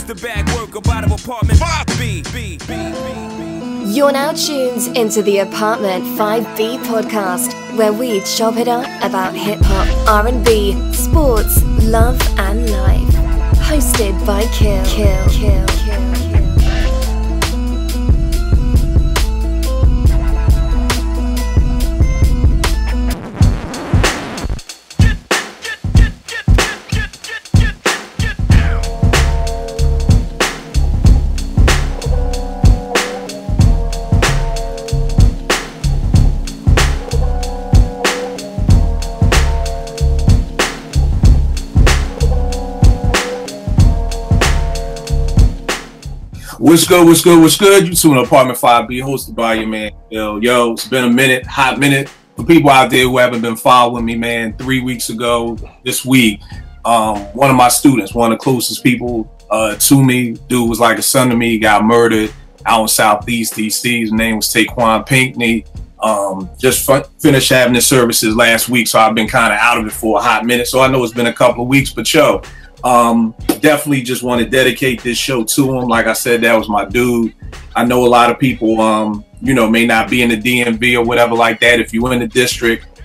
used to bag work about an apartment 5B. You're now tuned into the Apartment 5B podcast, where we chop it up about hip-hop, R&B, sports, love and life. Hosted by Kill. What's good? You tune in Apartment 5B, hosted by your man, Yo. It's been a minute, hot minute. For people out there who haven't been following me, man, 3 weeks ago, this week, one of my students, one of the closest people to me, dude was like a son to me, got murdered out in Southeast DC. His name was Taquan Pinkney. Just finished having his services last week, so I've been kind of out of it for a hot minute. So I know it's been a couple of weeks, but yo, definitely just want to dedicate this show to him. Like I said, that was my dude. I know a lot of people, may not be in the DMV or whatever like that. If you're in the district,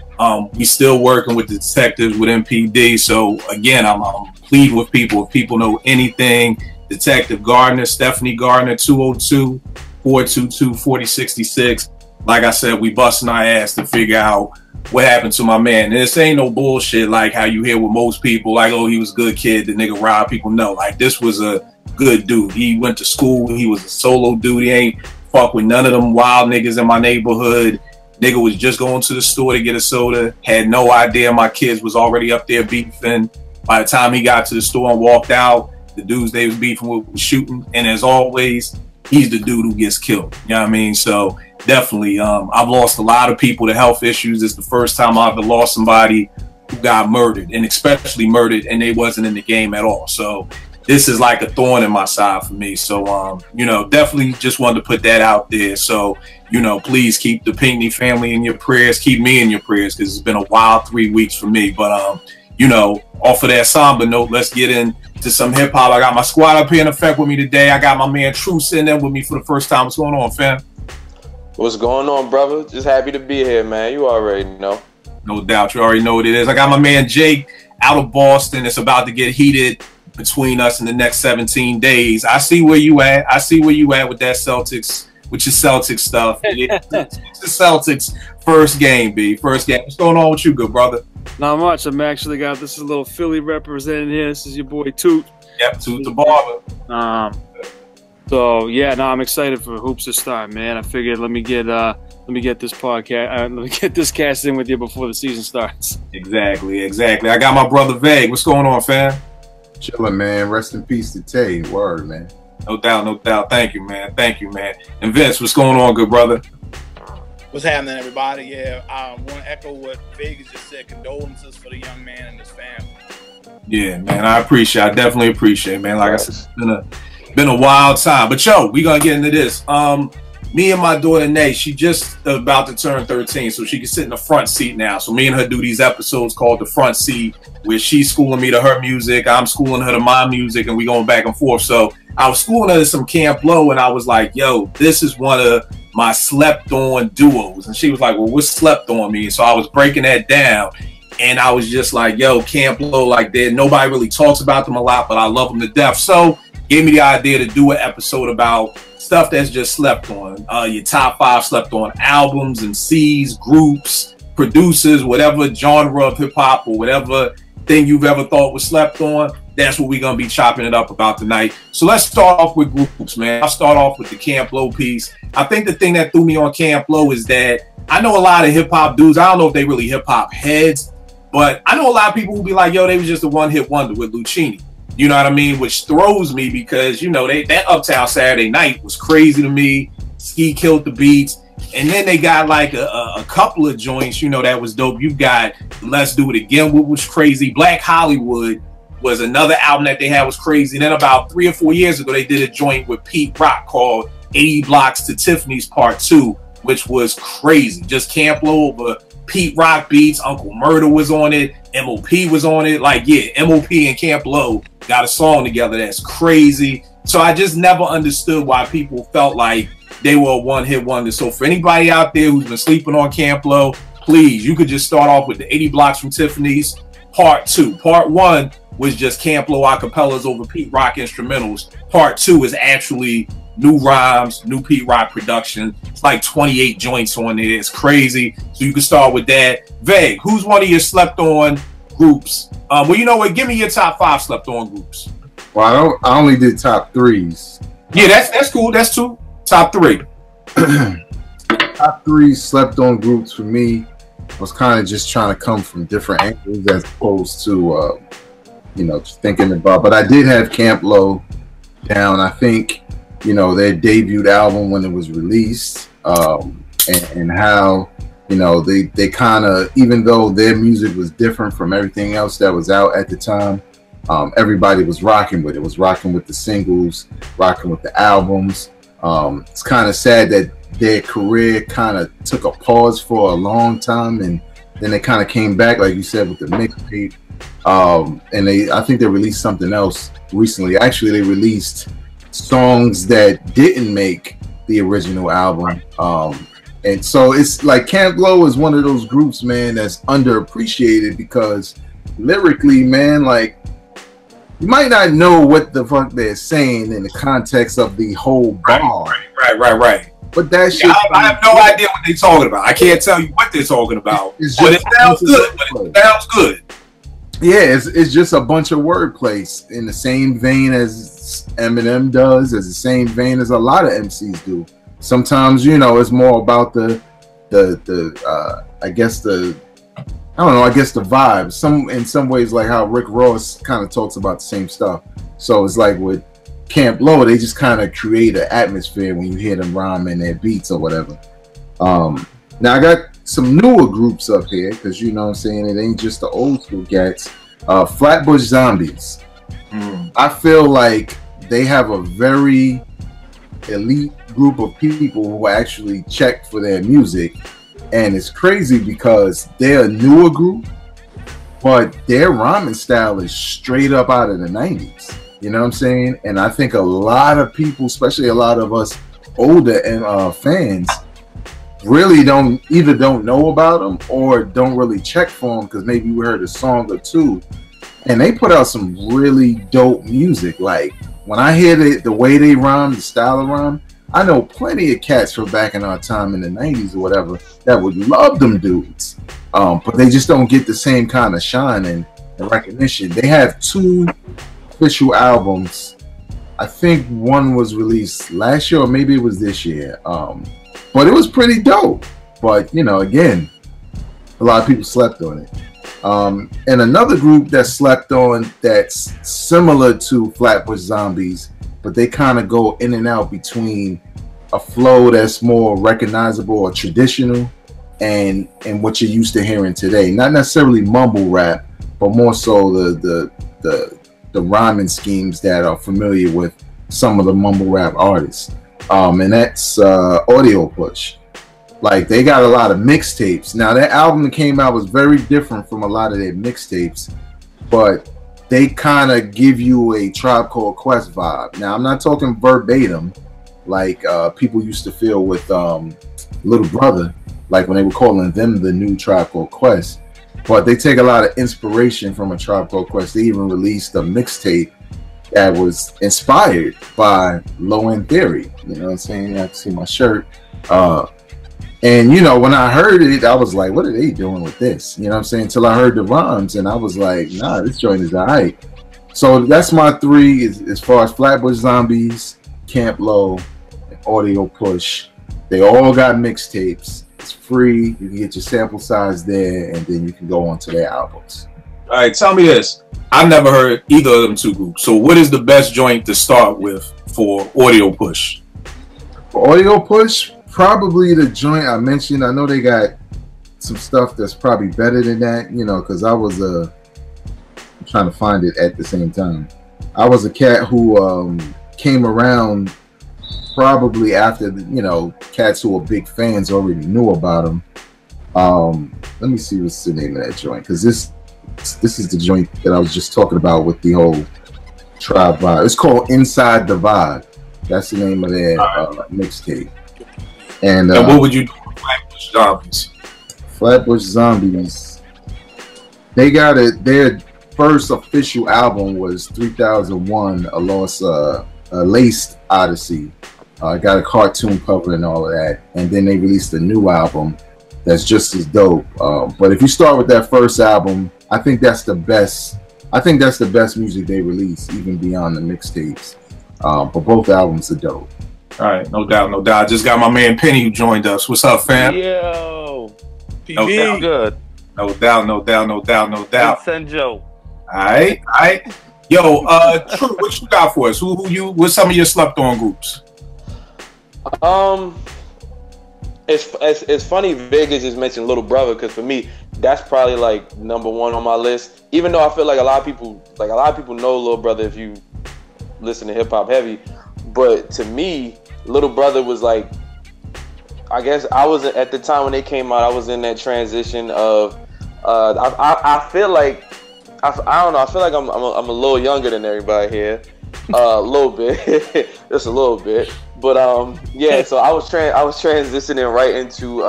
we still working with the detectives with MPD. So again, I'm pleading with people. If people know anything, Detective Gardner, Stephanie Gardner, 202-422-4066. Like I said, we busting our ass to figure out what happened to my man. And this ain't no bullshit like how you hear with most people, like, oh, he was a good kid, the nigga robbed people. No, like, this was a good dude. He went to school, he was a solo dude. He ain't fuck with none of them wild niggas in my neighborhood. Nigga was just going to the store to get a soda, had no idea my kids was already up there beefing. By the time he got to the store and walked out, the dudes they was beefing with was shooting. And as always, he's the dude who gets killed. You know what I mean? So definitely, I've lost a lot of people to health issues. It's the first time I've ever lost somebody who got murdered, and especially murdered, and they wasn't in the game at all. So this is like a thorn in my side for me. So, definitely just wanted to put that out there. So, please keep the Pinkney family in your prayers. Keep me in your prayers, because it's been a wild 3 weeks for me. But, off of that somber note, let's get into some hip hop. I got my squad up here in effect with me today. I got my man True sitting there with me for the first time. What's going on, fam? What's going on, brother? Just happy to be here, man. You already know. No doubt. You already know what it is. I got my man Jake out of Boston. It's about to get heated between us in the next 17 days. I see where you at. With that Celtics, with your Celtics stuff. It's the Celtics first game, B. First game. What's going on with you, good brother? Not much. This is a little Philly representing here. This is your boy Toot. Yep, Toot the barber. I'm excited for hoops to start, man. I figured let me get this podcast, let me get this cast in with you before the season starts. Exactly. I got my brother Vague. What's going on, fam? Chilling, man. Rest in peace to Tay. Word, man. No doubt. Thank you, man. And Vince, what's going on, good brother? What's happening, everybody? Yeah, I want to echo what Vegas just said. Condolences for the young man and his family. Yeah, man. I definitely appreciate, man. Like I said, it's been a wild time. But yo, we gonna get into this. Me and my daughter Nay, she just about to turn 13, so she can sit in the front seat now. So me and her do these episodes called The Front Seat, where she's schooling me to her music, I'm schooling her to my music, and we going back and forth. So I was schooling her to some Camp Lo, and I was like, yo, this is one of my slept on duos. And she was like, well, what's slept on mean? So I was breaking that down, and I was just like, yo, Camp Lo, like, nobody really talks about them a lot, but I love them to death. So gave me the idea to do an episode about stuff that's just slept on, your top 5 slept on albums and C's, groups, producers, whatever genre of hip hop or whatever thing you've ever thought was slept on. That's what we're gonna be chopping it up about tonight. So let's start off with groups, man. I'll start off with the Camp Lo piece. I think the thing that threw me on Camp Lo is that I know a lot of hip hop dudes. I don't know if they really hip hop heads, but I know a lot of people who be like, yo, they was just a one hit wonder with Lucchini. You know what I mean? Which throws me because, that Uptown Saturday Night was crazy to me. Ski killed the beats. And then they got like a couple of joints, that was dope. You got Let's Do It Again, which was crazy. Black Hollywood was another album that they had was crazy. And then about 3 or 4 years ago, they did a joint with Pete Rock called 80 Blocks to Tiffany's Part 2, which was crazy. Just Camp Lo over Pete Rock beats. Uncle Murder was on it. MOP was on it. Like, yeah, MOP and Camp Lo got a song together that's crazy. So I just never understood why people felt like they were a one-hit wonder. So for anybody out there who's been sleeping on Camp Lo, please, you could just start off with the 80 Blocks from Tiffany's Part 2. Part 1 was just Camp Lo acapellas over Pete Rock instrumentals. Part 2 is actually new rhymes, new Pete Rock production. It's like 28 joints on there. It's crazy. So you can start with that. Vague, who's one of your slept-on groups? Well, you know what? Give me your top 5 slept-on groups. Well, I only did top 3s. Yeah, that's cool. That's 2. Top 3. Top 3 slept-on groups for me was kind of just trying to come from different angles as opposed to, just thinking about. But I did have Camp Lo down. I think, their debut album when it was released, and how, they kind of, even though their music was different from everything else that was out at the time, everybody was rocking with it. Was rocking with the singles, rocking with the albums. It's kind of sad that their career kind of took a pause for a long time, and then they kind of came back, like you said, with the mixtape. And I think they released something else recently. Actually, they released songs that didn't make the original album. And so it's like Camp Lo is one of those groups, man, that's underappreciated because lyrically, man, like, you might not know what the fuck they're saying in the context of the whole bar. Right. But that shit, I have no idea what they're talking about. I can't tell you what they're talking about. But it sounds good. Yeah, it's just a bunch of wordplay in the same vein as Eminem does, as the same vein as a lot of MCs do. Sometimes, it's more about the vibe. In some ways, like how Rick Ross kind of talks about the same stuff. So it's like with Camp Lo, they just kind of create an atmosphere when you hear them rhyming their beats or whatever. Now I got some newer groups up here because what I'm saying, it ain't just the old school cats. Flatbush Zombies. I feel like they have a very elite group of people who actually check for their music. And it's crazy because they're a newer group, but their rhyming style is straight up out of the 90s. You know what I'm saying? And I think a lot of people, especially a lot of us older fans, really don't know about them or don't really check for them because maybe we heard a song or two. And they put out some really dope music. Like, when I hear the way they rhyme, the style of rhyme, I know plenty of cats from back in our time in the 90s or whatever that would love them dudes. But they just don't get the same kind of shine and recognition. They have 2 official albums. I think one was released last year or maybe it was this year. But it was pretty dope. But, again, a lot of people slept on it. And another group that slept on that's similar to Flatbush Zombies, but they kind of go in and out between a flow that's more recognizable or traditional and what you're used to hearing today. Not necessarily mumble rap, but more so the rhyming schemes that are familiar with some of the mumble rap artists. And that's Audio Push. Like, they got a lot of mixtapes. Now, that album that came out was very different from a lot of their mixtapes, but they kind of give you a Tribe Called Quest vibe. Now, I'm not talking verbatim like people used to feel with Little Brother, like when they were calling them the new Tribe Called Quest. But they take a lot of inspiration from a Tribe Called Quest. They even released a mixtape that was inspired by Low End Theory. You know what I'm saying? You have to see my shirt. And, when I heard it, I was like, what are they doing with this? You know what I'm saying? Until I heard the rhymes, and I was like, nah, this joint is all right. So that's my 3 as far as Flatbush Zombies, Camp Lo, and Audio Push. They all got mixtapes. It's free. You can get your sample size there, and then you can go on to their albums. All right, tell me this. I've never heard either of them 2 groups. So what is the best joint to start with for Audio Push? For Audio Push, probably the joint I mentioned. I know they got some stuff that's probably better than that, because I was trying to find it at the same time. I was a cat who came around probably after cats who were big fans already knew about them. Let me see what's the name of that joint, because this is the joint that I was just talking about with the whole Tribe vibe. It's called Inside the Vibe. That's the name of their mixtape. And what would you do with Flatbush Zombies? Flatbush Zombies, they got it. Their first official album was 3001, a Laced Odyssey. Got a cartoon cover and all of that, and then they released a new album that's just as dope. But if you start with that first album, I think that's the best. I think that's the best music they release, even beyond the mixtapes. But both albums are dope. All right, no doubt, no doubt. I just got my man Penny who joined us. What's up, fam? Yo, No doubt. good. No doubt, no doubt, no doubt, no doubt. Send Joe. All right. Yo, True, what you got for us? What's some of your slept on groups? It's funny Vegas just mentioned Little Brother, because for me that's probably like number one on my list. Even though I feel like a lot of people know Little Brother if you listen to hip hop heavy, but to me Little Brother was like, I guess I was at the time when they came out, I was in that transition of I feel like I don't know, I feel like I'm a little younger than everybody here. A little bit. Just a little bit. But yeah, so I was transitioning right into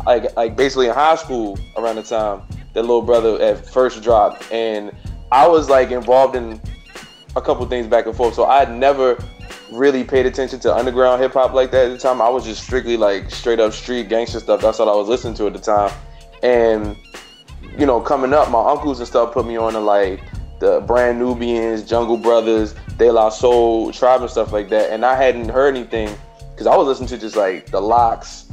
like basically in high school around the time that Little Brother at first dropped, and I was like involved in a couple things back and forth. So I had never really paid attention to underground hip hop like that at the time. I was just strictly like straight up street gangster stuff. That's what I was listening to at the time. And you know, coming up, my uncles and stuff put me on to like the Brand Nubians, Jungle Brothers, De La Soul, Tribe and stuff like that. And I hadn't heard anything because I was listening to just like the Lox,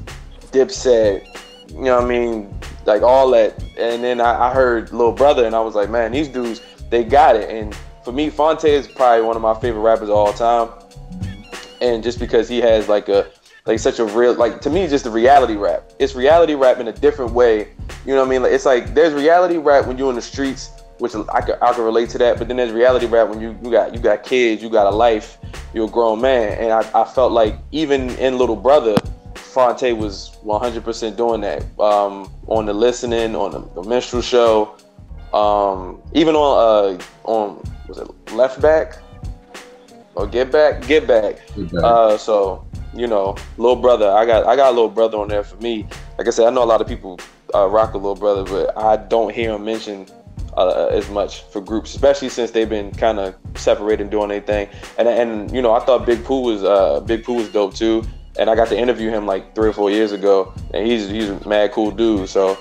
Dipset, you know what I mean, like all that. And then I heard Little Brother, and I was like, man, these dudes, they got it. And for me, Phonte is probably one of my favorite rappers of all time. And just because he has like such a real, like, to me, it's just the reality rap. It's reality rap in a different way. You know what I mean? Like, it's like there's reality rap when you're in the streets, which I could relate to that. But then there's reality rap when you got kids, you got a life, you're a grown man. And I felt like even in Little Brother, Phonte was 100% doing that. On the Listening, on the Minstrel Show, even on was it Left Back or Get Back? So you know, Little Brother, I got Little Brother on there for me. Like I said, I know a lot of people rock a Little Brother, but I don't hear him mentioned as much for groups, especially since they've been kind of separated and doing their thing. And you know, I thought Big Pooh was dope too. And I got to interview him like 3 or 4 years ago, and he's a mad cool dude. So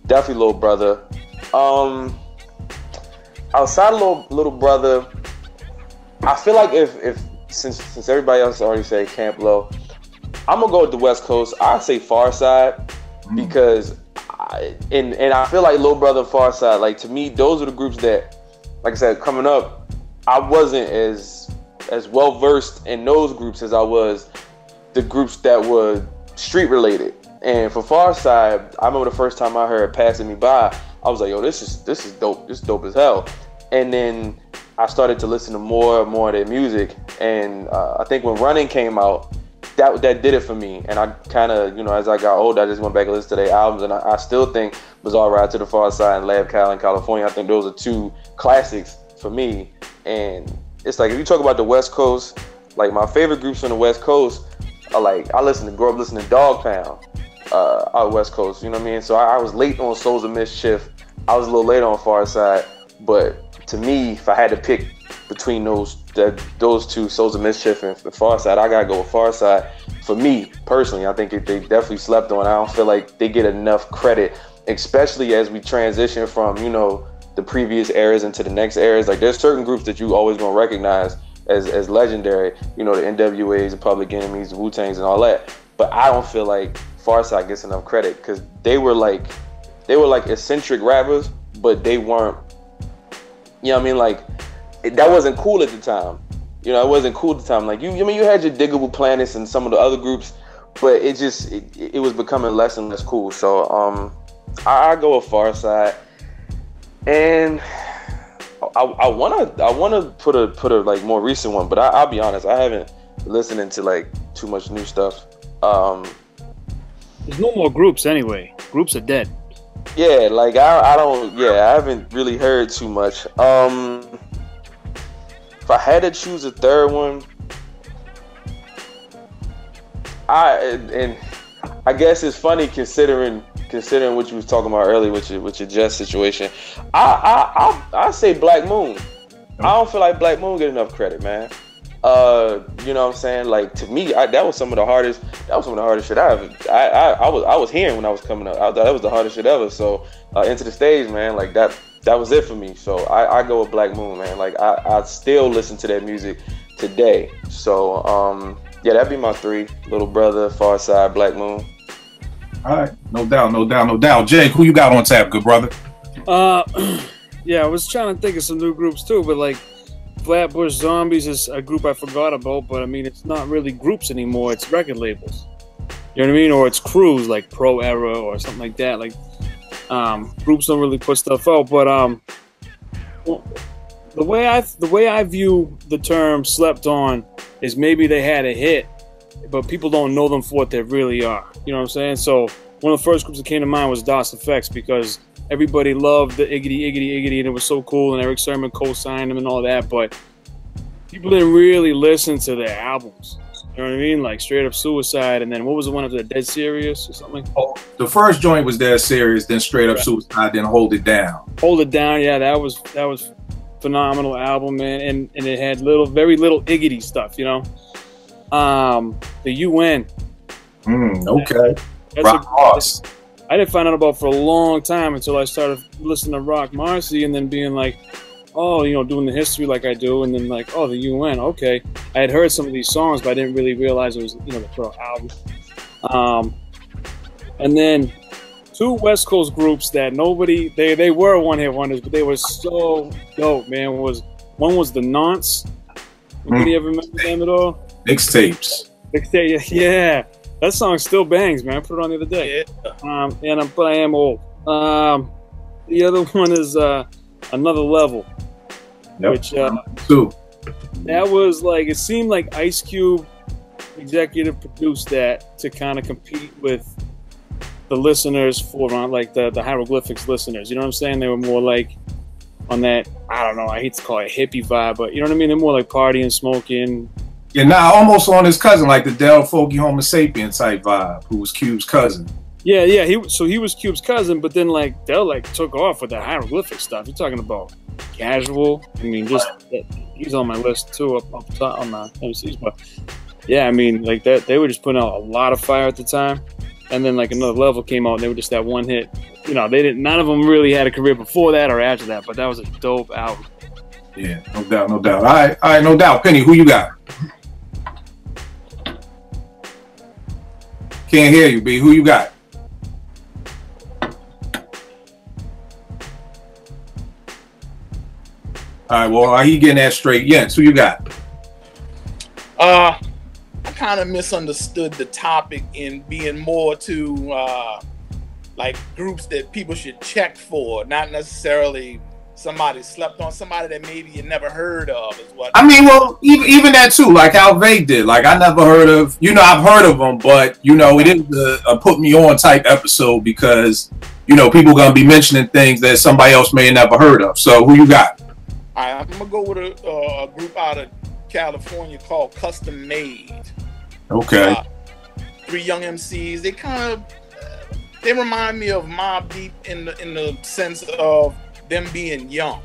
definitely Little Brother. Outside of Little Brother, I feel like if since everybody else already said Camp Lo, I'm gonna go with the West Coast. I'd say Pharcyde, because I feel like Little Brother and Pharcyde, like, to me, those are the groups that, like I said, coming up, I wasn't as well versed in those groups as I was the groups that were street related. And for Pharcyde, I remember the first time I heard Passing Me By, I was like, yo, this is dope. This is dope as hell. And then I started to listen to more and more of their music. And I think when Running came out, that did it for me. And I kind of, you know, as I got older, I just went back and listened to their albums. And I still think Bizarre Ride to the Far Side and Lab Cal in California, I think those are two classics for me. And it's like, if you talk about the West Coast, like, my favorite groups on the West Coast are like, grew up listening to Dog Pound out West Coast, you know what I mean? So I was late on Souls of Mischief. I was a little late on Pharcyde. But to me, if I had to pick between those two, Souls of Mischief and Pharcyde, I gotta go with Pharcyde. For me personally, I think they definitely slept on. I don't feel like they get enough credit, especially as we transition from, you know, the previous eras into the next eras. Like, there's certain groups that you always gonna recognize as legendary, you know, the NWAs, the Public Enemies, the Wu-Tangs, and all that. But I don't feel like Pharcyde gets enough credit, because they were like eccentric rappers, but they weren't, you know what I mean? Like, that wasn't cool at the time. You know, it wasn't cool at the time. Like, you had your Diggable Planets and some of the other groups, but it was becoming less and less cool. So I go with Pharcyde, and I wanna put a like more recent one, but I'll be honest, I haven't listened to like too much new stuff. There's no more groups anyway. Groups are dead. Yeah, like I haven't really heard too much. If I had to choose a third one, I guess it's funny considering what you was talking about earlier with your Jess situation. I say Black Moon. I don't feel like Black Moon get enough credit, man. You know what I'm saying? Like, to me, that was some of the hardest shit I was hearing when I was coming up. That was the hardest shit ever. So Into the Stage, man, like that was it for me. So I go with Black Moon, man. Like I still listen to that music today. So yeah, that'd be my three: Little Brother, Far Side, Black Moon. All right, no doubt. Jake, who you got on tap, good brother? Yeah, I was trying to think of some new groups too, but like Flatbush Zombies is a group I forgot about, but I mean, it's not really groups anymore. It's record labels. You know what I mean? Or it's crews like Pro Era or something like that. Like, groups don't really put stuff out, but the way I view the term "slept on" is maybe they had a hit, but people don't know them for what they really are. You know what I'm saying? So one of the first groups that came to mind was DOS Effects, because everybody loved the Iggity, and it was so cool, and Eric Sermon co-signed them and all that, but people didn't really listen to their albums. You know what I mean? Like Straight Up Suicide, and then what was the one after that, Dead Serious or something? Oh, the first joint was Dead Serious, then Straight Up Suicide, then Hold It Down. Hold It Down, yeah, that was phenomenal album, man, and it had very little Iggity stuff, you know. The UN. Okay. Rock Moss. I didn't find out about for a long time until I started listening to Rock Marcy and then being like, oh, you know, doing the history like I do, and then like, oh, the UN, okay. I had heard some of these songs, but I didn't really realize it was, you know, the full album. And then two West Coast groups that they were one-hit wonders, but they were so dope, man. One was the Nonce. Anybody ever remember them at all? Mixtapes. Yeah. That song still bangs, man. I put it on the other day. Yeah. But I am old. The other one is Another Level. Yep. Which that was like, it seemed like Ice Cube executive produced that to kind of compete with the listeners for like the Hieroglyphics listeners. You know what I'm saying? They were more like on that, I don't know, I hate to call it hippie vibe, but you know what I mean? They're more like partying, smoking. Yeah, nah, almost on his cousin, like the Del Fogey Homo Sapien type vibe, who was Cube's cousin. Yeah, he was Cube's cousin, but then like Del like took off with that hieroglyphic stuff. You're talking about Casual. I mean, just he's on my list too, up top on the MCs. But yeah, I mean, like that, they were just putting out a lot of fire at the time. And then like Another Level came out, and they were just that one hit. You know, none of them really had a career before that or after that, but that was a dope album. Yeah, no doubt. All right, no doubt. Penny, who you got? Can't hear you, B. Who you got? All right, well, are you getting that straight? Yes, who you got? I kind of misunderstood the topic in being more to like groups that people should check for, not necessarily somebody slept on, somebody that maybe you never heard of is what. I mean, well, even that too, like how Vague did. Like I never heard of, you know, I've heard of them, but you know, it is a put me on type episode because you know people gonna be mentioning things that somebody else may have never heard of. So who you got? All right, I'm gonna go with a group out of California called Custom Made. Okay. 3 young MCs. They kind of they remind me of Mobb Deep in the sense of them being young.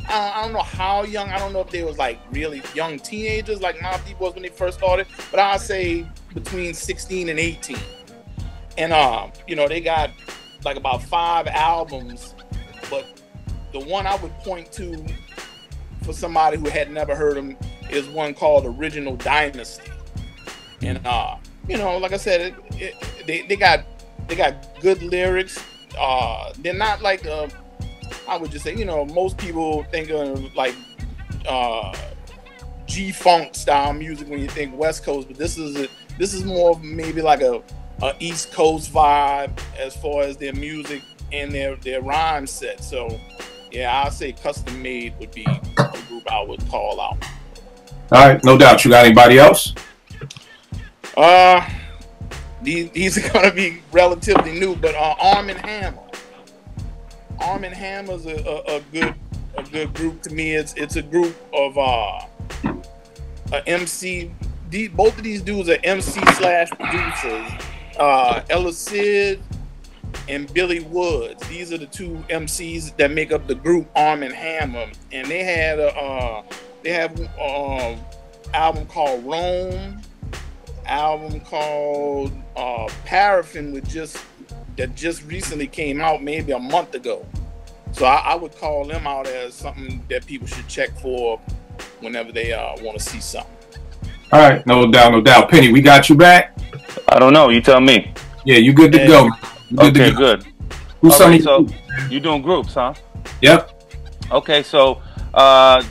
I don't know how young. I don't know if they was like really young teenagers like Mobb Deep was when they first started, but I'd say between 16 and 18. And you know, they got like about 5 albums, but the one I would point to for somebody who had never heard them is one called Original Dynasty. And you know, like I said, they got good lyrics. They're not like I would just say, you know, most people think of like G-Funk style music when you think West Coast, but this is more of maybe like a East Coast vibe as far as their music and their rhyme set. So yeah, I'll say Custom Made would be a group I would call out. All right, no doubt. You got anybody else? These are gonna be relatively new, but Arm & Hammer. Arm & Hammer's a good group to me. It's a group of MC. Both of these dudes are MC/producers. Ella Sid and Billy Woods. These are the two MCs that make up the group Arm & Hammer, and they have album called Rome, album called Paraffin, that just recently came out maybe a month ago. So I would call them out as something that people should check for whenever they want to see something. All right, no doubt, no doubt. Penny, we got you back? I don't know. You tell me. Yeah, you good to go. Okay, good. Who's all right, so you doing groups, huh? Yep. Okay, so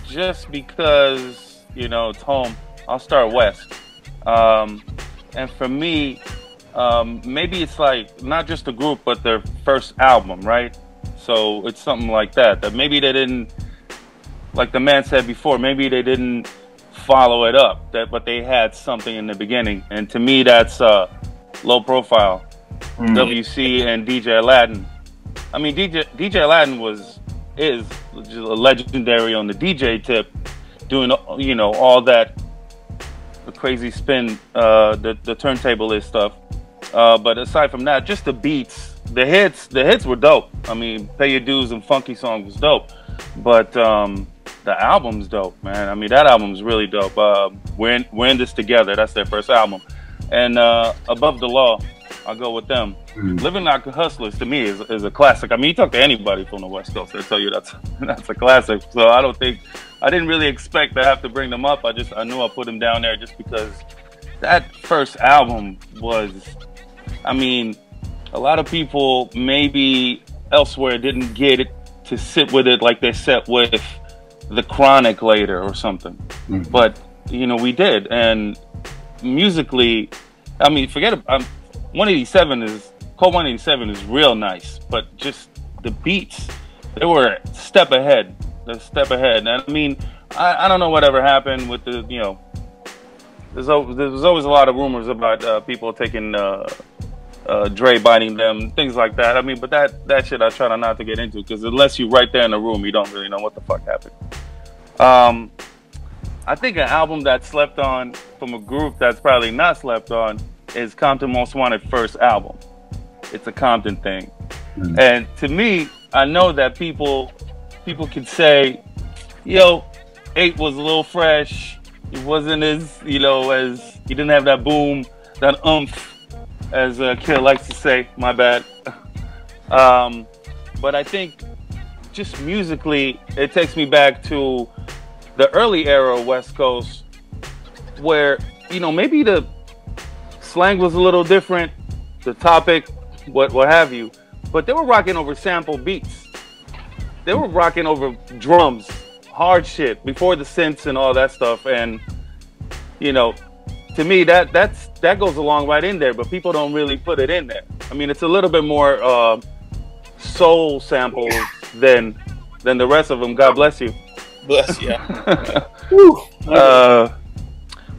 just because, you know, it's home, I'll start west. And for me, maybe it's like not just a group, but their first album, right? So it's something like that maybe they didn't, like the man said before, maybe they didn't follow it up, but they had something in the beginning. And to me, that's Low Profile, WC and DJ Aladdin. I mean, DJ Aladdin is legendary on the DJ tip, doing, you know, all that, the crazy spin, the turntablist stuff. But aside from that, just the beats, the hits were dope. I mean, Pay Your Dues and Funky Song was dope. But the album's dope, man. I mean, that album's really dope. We're in this together. That's their first album. And Above the Law, I'll go with them. Living Like a Hustler to me is a classic. I mean, you talk to anybody from the West Coast, they'll tell you that's a classic. So I didn't really expect to have to bring them up. I knew I put them down there just because that first album was, I mean, a lot of people maybe elsewhere didn't get it to sit with it like they sat with The Chronic later or something. But, you know, we did. And musically, I mean, forget it. 187 is real nice, but just the beats, they were a step ahead. And I mean, I don't know whatever happened with the, you know, there's always a lot of rumors about people taking Dre biting them, things like that. I mean, but that shit I try not to get into, because unless you're right there in the room, you don't really know what the fuck happened. I think an album that's slept on from a group that's probably not slept on is Compton Most Wanted first album. It's a Compton thing. And to me, I know that people can say, yo, 8 was a little fresh. It wasn't as, you know, as he didn't have that boom, that oomph, as Kid likes to say. My bad. But I think just musically, it takes me back to the early era of West Coast, where, you know, maybe the slang was a little different, the topic, what have you, but they were rocking over sample beats. They were rocking over drums, hard shit, before the synths and all that stuff. And, you know, to me, that goes along right in there, but people don't really put it in there. I mean, it's a little bit more soul samples than the rest of them. God bless you. Bless you.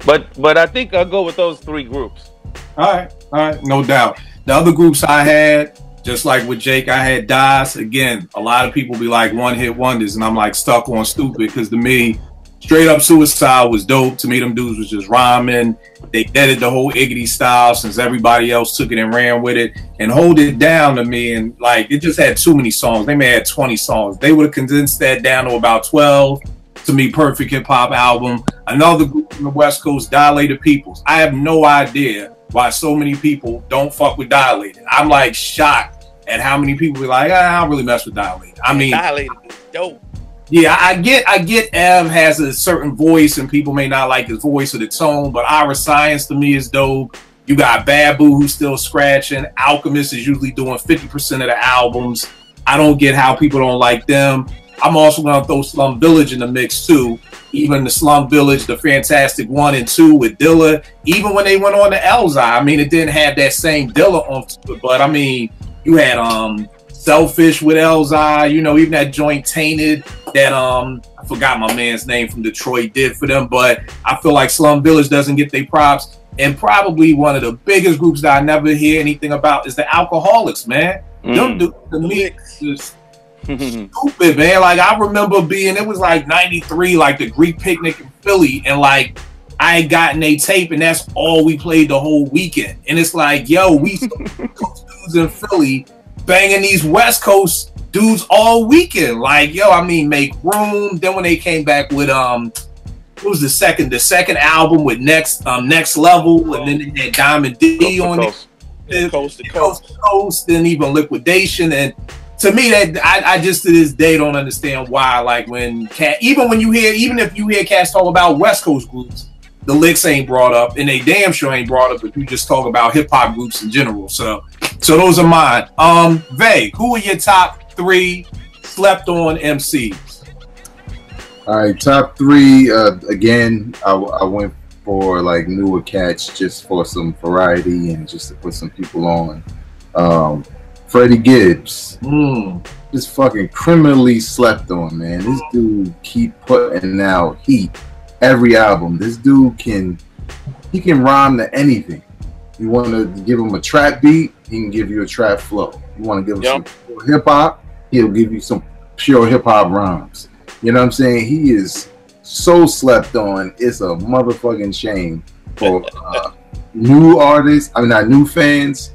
But I think I'll go with those 3 groups. All right, no doubt. The other groups I had, just like with Jake, I had DOS. Again, a lot of people be like one-hit wonders, and I'm like stuck on stupid, because to me, Straight Up Suicide was dope. To me, them dudes was just rhyming. They edited the whole Iggity style since everybody else took it and ran with it. And Hold It Down to me, and like, it just had too many songs. They may have had 20 songs. They would have condensed that down to about 12. To me, perfect hip-hop album. Another group from the West Coast, Dilated Peoples. I have no idea why so many people don't fuck with Dilated. I'm like shocked at how many people be like, I don't really mess with Dilated. I mean, Dilated is dope. Yeah, I get Ev has a certain voice and people may not like his voice or the tone, but Ira Science to me is dope. You got Babu who's still scratching. Alchemist is usually doing 50% of the albums. I don't get how people don't like them. I'm also going to throw Slum Village in the mix too. Even the Slum Village, the Fantastic 1 and 2 with Dilla. Even when they went on to Elzhi, I mean, it didn't have that same Dilla on it, but I mean, you had Selfish with Elzhi, you know, even that joint Tainted that I forgot my man's name from Detroit did for them, but I feel like Slum Village doesn't get their props. and probably one of the biggest groups that I never hear anything about is the Alcoholics, man. Them dudes to me just stupid, man. Like I remember it was like 93, like the Greek picnic in Philly, and like I had gotten a tape and that's all we played the whole weekend. And it's like, yo, we dudes in Philly banging these West Coast dudes all weekend. Like, yo, I mean, Make Room. Then when they came back with what was the second album with Next Level, and then they had Diamond D on it. Coast to Coast, and even Liquidation. And to me, that I just to this day don't understand why. Like even if you hear cats talk about West Coast groups, the licks ain't brought up, and they damn sure ain't brought up if you just talk about hip hop groups in general. So those are mine. Vay, who are your top 3 slept on MCs? All right, top 3. Again, I went for like newer cats just for some variety and just to put some people on. Freddie Gibbs, just fucking criminally slept on, man. This dude keep putting out heat every album. This dude can rhyme to anything. You want to give him a trap beat, he can give you a trap flow. You want to give him some hip hop, he'll give you some pure hip hop rhymes. You know what I'm saying? He is so slept on. It's a motherfucking shame for new artists. I mean, not new fans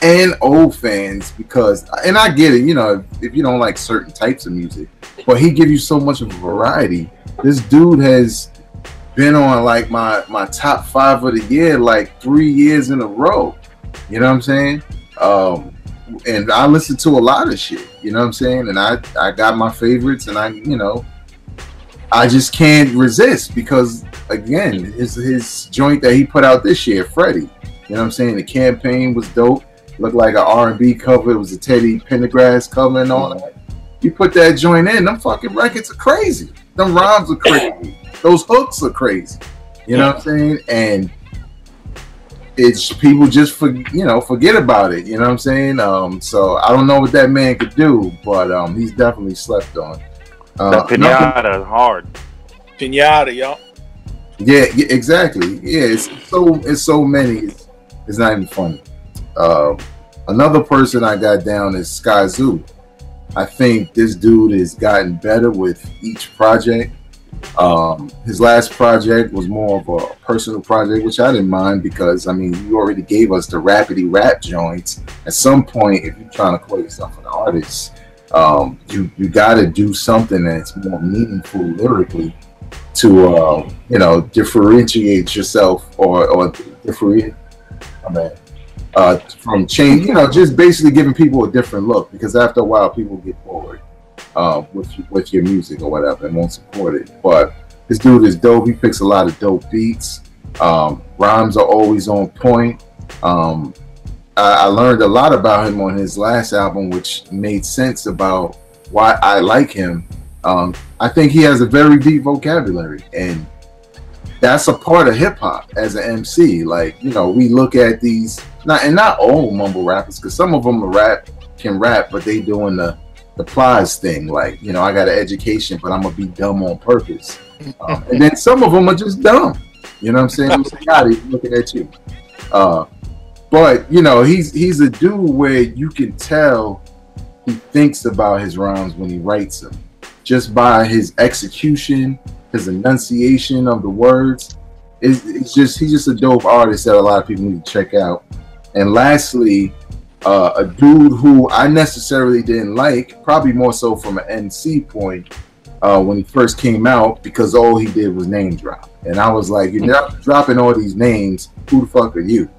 and old fans, because, and I get it, you know, if you don't like certain types of music, but he give you so much of a variety. This dude has been on like my top 5 of the year like 3 years in a row. You know what I'm saying? And I listen to a lot of shit, you know what I'm saying? And I got my favorites, and I just can't resist, because again, his joint that he put out this year, Freddie, you know what I'm saying? The campaign was dope. Looked like an R&B cover. It was a Teddy Pendergrass cover and all that. You put that joint in, them fucking records are crazy. Them rhymes are crazy. Those hooks are crazy. You know what I'm saying? And it's people just forget about it. You know what I'm saying? So I don't know what that man could do, but he's definitely slept on. That Pinata is hard. Pinata, yo. Yeah, exactly. Yeah, it's so many. It's not even funny. Another person I got down is Skyzoo. I think this dude has gotten better with each project. His last project was more of a personal project, which I didn't mind, because I mean, you already gave us the rapidy rap joints. At some point, if you're trying to call yourself an artist, you got to do something that's more meaningful lyrically to differentiate yourself or differentiate. From change, just basically giving people a different look, because after a while people get bored with your music or whatever and won't support it. But this dude is dope. He picks a lot of dope beats. Rhymes are always on point. I learned a lot about him on his last album, which made sense about why I like him. I think he has a very deep vocabulary, and that's a part of hip hop as an MC. Like, we look at these, not all mumble rappers, because some of them can rap, but they doing the Plies thing. Like, I got an education, but I'm gonna be dumb on purpose. And then some of them are just dumb. You know what I'm saying? I'm looking at you. But he's a dude where you can tell he thinks about his rhymes when he writes them, just by his execution, his enunciation of the words. He's just a dope artist that a lot of people need to check out. And lastly, a dude who I necessarily didn't like, probably more so from an NC point, when he first came out, because all he did was name drop. And I was like, you're not dropping all these names, who the fuck are you?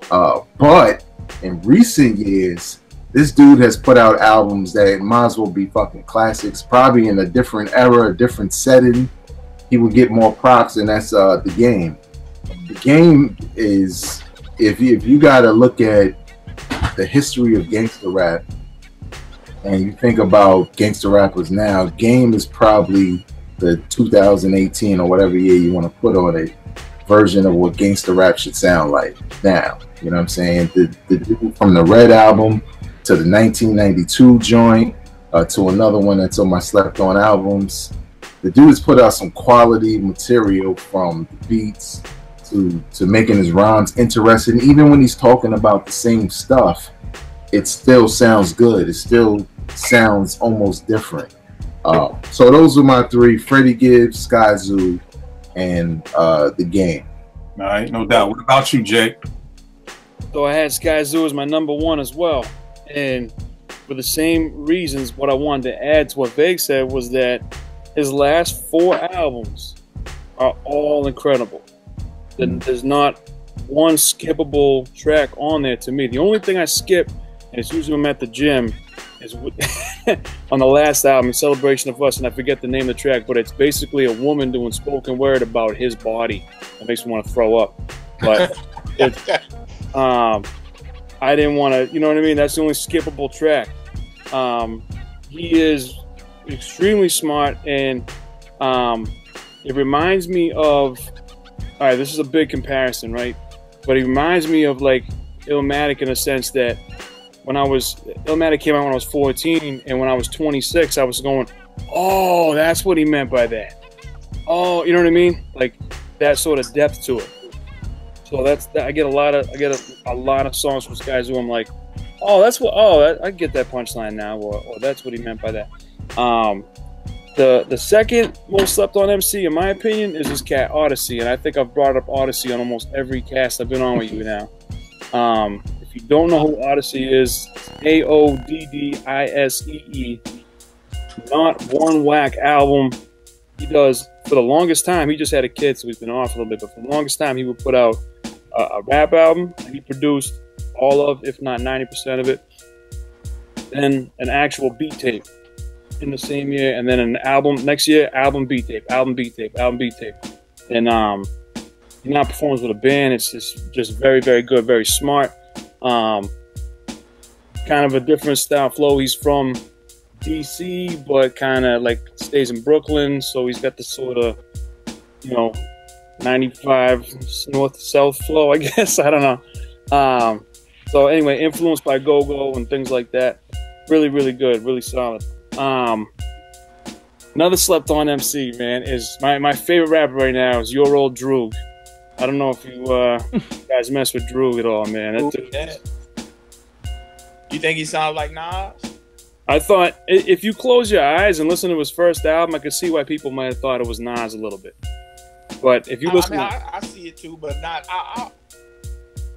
But in recent years, this dude has put out albums that might as well be fucking classics, probably in a different era, a different setting. He would get more props, and that's The Game. The Game is, if you got to look at the history of gangster rap, and you think about gangster rappers now, Game is probably the 2018 or whatever year you want to put on it version of what gangster rap should sound like now. You know what I'm saying? The dude from the Red album to the 1992 joint to another one that's on my slept on albums. The dude has put out some quality material, from the beats to to making his rhymes interesting. Even when he's talking about the same stuff, it still sounds good. It still sounds almost different. So those are my three: Freddie Gibbs, Skyzoo, and The Game. All right, no doubt. What about you, Jake? So I had Skyzoo as my number one as well, and for the same reasons, what I wanted to add to what Veg said was that his last 4 albums are all incredible. There's not one skippable track on there to me. The only thing I skip, and it's usually when I'm at the gym, is on the last album, Celebration of Us, and I forget the name of the track, but it's basically a woman doing spoken word about his body. That makes me want to throw up. But it's, I didn't want to, you know what I mean? That's the only skippable track. He is extremely smart, and it reminds me of, all right, this is a big comparison, right? But it reminds me of like Illmatic in a sense that Illmatic came out when I was 14, and when I was 26, I was going, oh, that's what he meant by that. Oh, you know what I mean? Like that sort of depth to it. So I get a lot of songs from Skyzoo. I'm like, oh, I get that punchline now, or that's what he meant by that. The second most slept on MC, in my opinion, is this cat Odyssey, and I think I've brought up Odyssey on almost every cast I've been on with you now. If you don't know who Odyssey is, Aoddisee. Not one whack album. He does, for the longest time, he just had a kid, so he's been off a little bit, but for the longest time, he would put out a rap album, and he produced all of, if not 90% of it, then an actual beat tape in the same year, and then an album next year, album beat tape. And he now performs with a band. It's just very, very good, very smart. Kind of a different style flow. He's from DC, but kind of like stays in Brooklyn, so he's got this sort of, 95 north-south flow, I guess. I don't know. So anyway, influenced by Go-Go and things like that. Really, really good, really solid. Another slept on MC, man, is my favorite rapper right now is Your Old Droog. I don't know if you guys mess with Droog at all, man. You think he sounds like Nas? I thought if you close your eyes and listen to his first album, I could see why people might have thought it was Nas a little bit. But if you listen, I see it too, but not.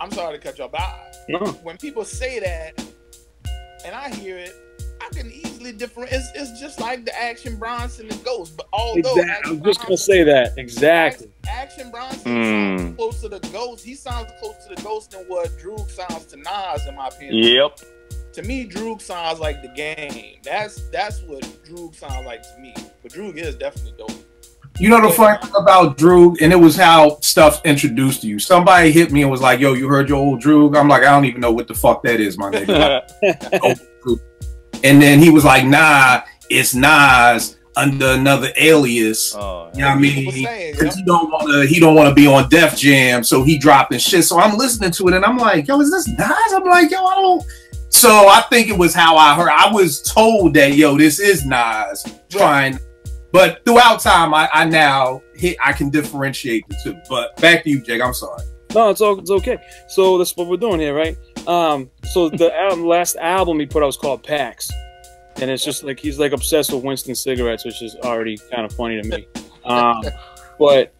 I'm sorry to cut you off, but when people say that, and I hear it, I can easily differentiate. It's just like the Action Bronson and Ghost, but although exactly. I'm just gonna say that exactly. Action Bronson sounds close to the Ghost. He sounds close to the Ghost than what Droog sounds to Nas, in my opinion. Yep. To me, Droog sounds like The Game. That's what Droog sounds like to me. But Droog is definitely dope. You know the funny thing about Droog, and it was how stuff introduced to you. Somebody hit me and was like, yo, you heard your old Droog? I'm like, I don't even know what the fuck that is, my nigga. And then he was like, nah, it's Nas under another alias. Oh, you know what I mean? Because he don't want to be on Def Jam, so he dropping shit. So I'm listening to it and I'm like, yo, is this Nas? I'm like, yo, I don't. So I think it was how I heard. I was told that, yo, this is Nas trying. But throughout time, I can differentiate the two. But back to you, Jake. I'm sorry. No, it's okay. So that's what we're doing here, right? So the last album he put out was called Pax, and it's just like he's like obsessed with Winston cigarettes, which is already kind of funny to me. But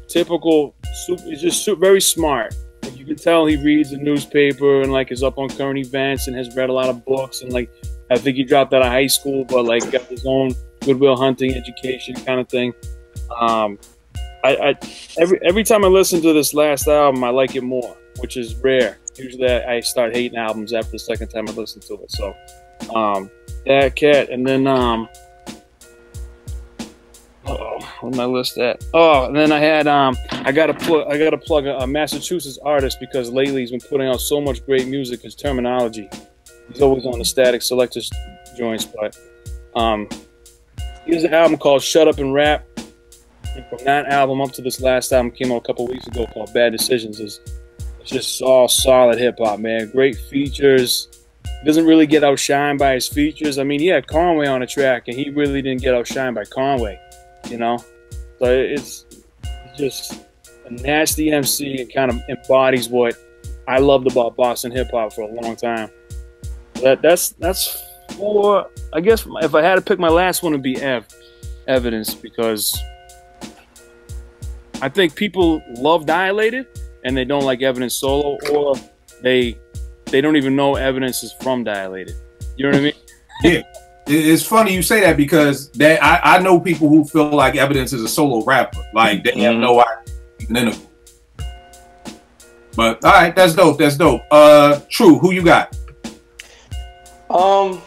typical. He's just very smart. Like, you can tell he reads the newspaper and like is up on current events and has read a lot of books, and like I think he dropped out of high school, but like got his own Goodwill Hunting education kind of thing. Every time I listen to this last album, I like it more, which is rare. Usually I start hating albums after the second time I listen to it. So that cat, and then where's my list at? Oh, and then I had I gotta plug a Massachusetts artist, because lately he's been putting out so much great music. His Terminology. He's always on the Static Selectors joints, but he has an album called Shut Up and Rap. And from that album up to this last album came out a couple weeks ago called Bad Decisions. It's just all solid hip hop, man. Great features. He doesn't really get outshined by his features. I mean, he had Conway on the track, and he really didn't get outshined by Conway, So it's just a nasty MC and kind of embodies what I loved about Boston hip hop for a long time. That's for, I guess if I had to pick my last one, it'd be Evidence, because I think people love Dilated and they don't like Evidence solo, or they don't even know Evidence is from Dilated. You know what I mean? Yeah. It's funny you say that, because I know people who feel like Evidence is a solo rapper. Like, they have no idea even in a group. But all right, that's dope. That's dope. True, who you got? I'm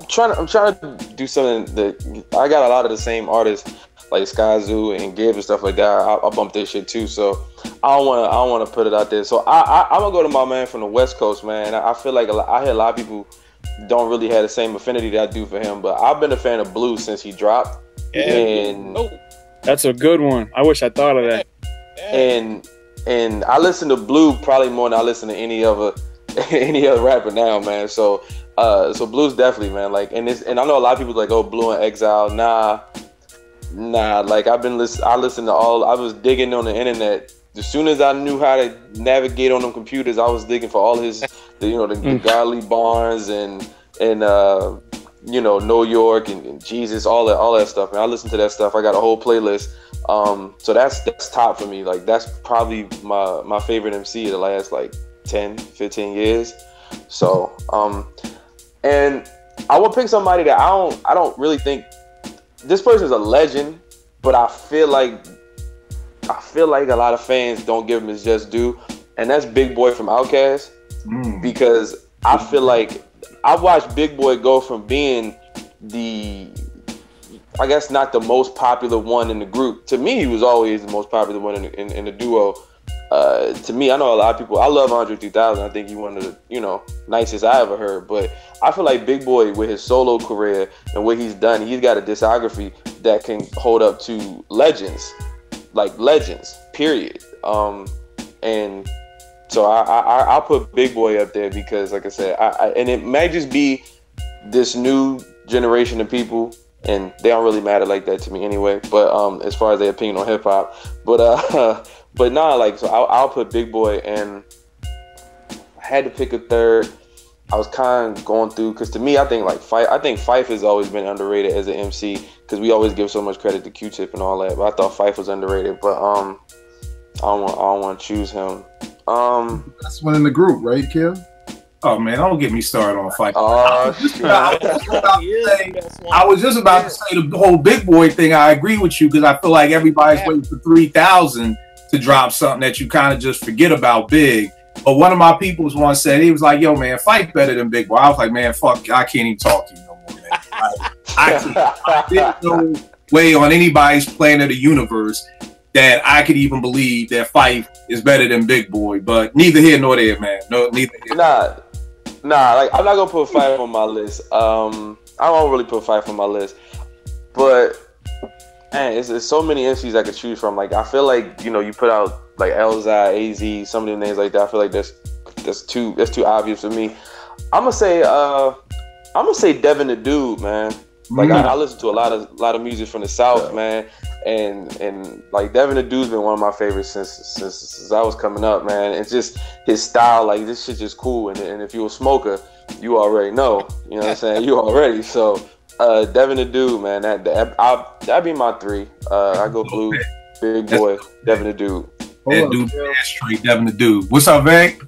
trying to do something that I got a lot of the same artists like Skyzoo and Gibbs and stuff like that. I bump this shit too, so I don't want to put it out there. So I'm gonna go to my man from the West Coast, man. I feel like I hear a lot of people don't really have the same affinity that I do for him, but I've been a fan of Blue since he dropped. Yeah. And That's a good one. I wish I thought of that. And I listen to Blue probably more than I listen to any other rapper now, man. So Blue's definitely, man. Like, and I know a lot of people like, oh, Blue in Exile. Nah. Like, I listened to all. I was digging on the internet. As soon as I knew how to navigate on them computers, I was digging for all his, the Godly Barnes and Know York and Jesus, all that stuff. And I listened to that stuff. I got a whole playlist. So that's top for me. Like, that's probably my favorite MC of the last like 10, 15 years. So, and I would pick somebody that I don't really think this person's a legend, but I feel like a lot of fans don't give him his just due, and that's Big Boy from Outkast. Because I feel like I watched Big Boy go from being I guess not the most popular one in the group. To me, he was always the most popular one in the duo. To me, I know a lot of people. I love Andre 3000. I think he's one of the nicest I ever heard. But I feel like Big Boy, with his solo career and what he's done, he's got a discography that can hold up to legends, like legends. Period. And so I'll put Big Boy up there because, like I said, and it might just be this new generation of people, and they don't really matter like that to me anyway. But as far as their opinion on hip hop, but nah, like, so I'll put Big Boy, and I had to pick a third. I was kind of going through, because to me, I think Phife has always been underrated as an MC, because we always give so much credit to Q-Tip and all that. But I thought Phife was underrated, but I don't want to choose him. That's one in the group, right, Kim? Oh man, don't get me started on Phife. Oh, I was just about to say the whole Big Boy thing. I agree with you, because I feel like everybody's waiting for 3000 to drop something that you kind of just forget about Big. But one of my peoples once said, he was like, yo man, Phife better than Big Boy. I was like, man, fuck, I can't even talk to you no more, man. I didn't know way on anybody's planet of the universe that I could even believe that Phife is better than Big Boy. But neither here nor there, man. No, neither here. Nah, like, I'm not gonna put Phife on my list. I don't really put Phife on my list, but man, it's so many MCs I could choose from. Like, I feel like, you put out like Elzhi, AZ, some of the names like that. I feel like that's too obvious for me. I'm gonna say Devin the Dude, man. Like, I listen to a lot of music from the South, man, and like Devin the Dude's been one of my favorites since I was coming up, man. It's just his style, like, this shit just cool. And if you're a smoker, you already know. You know what I'm saying? You already. So Devin the Dude, man, that'd be my three. I go Blue, Big Boy, Devin the Dude. That dude, straight Devin the Dude. What's up, Vang?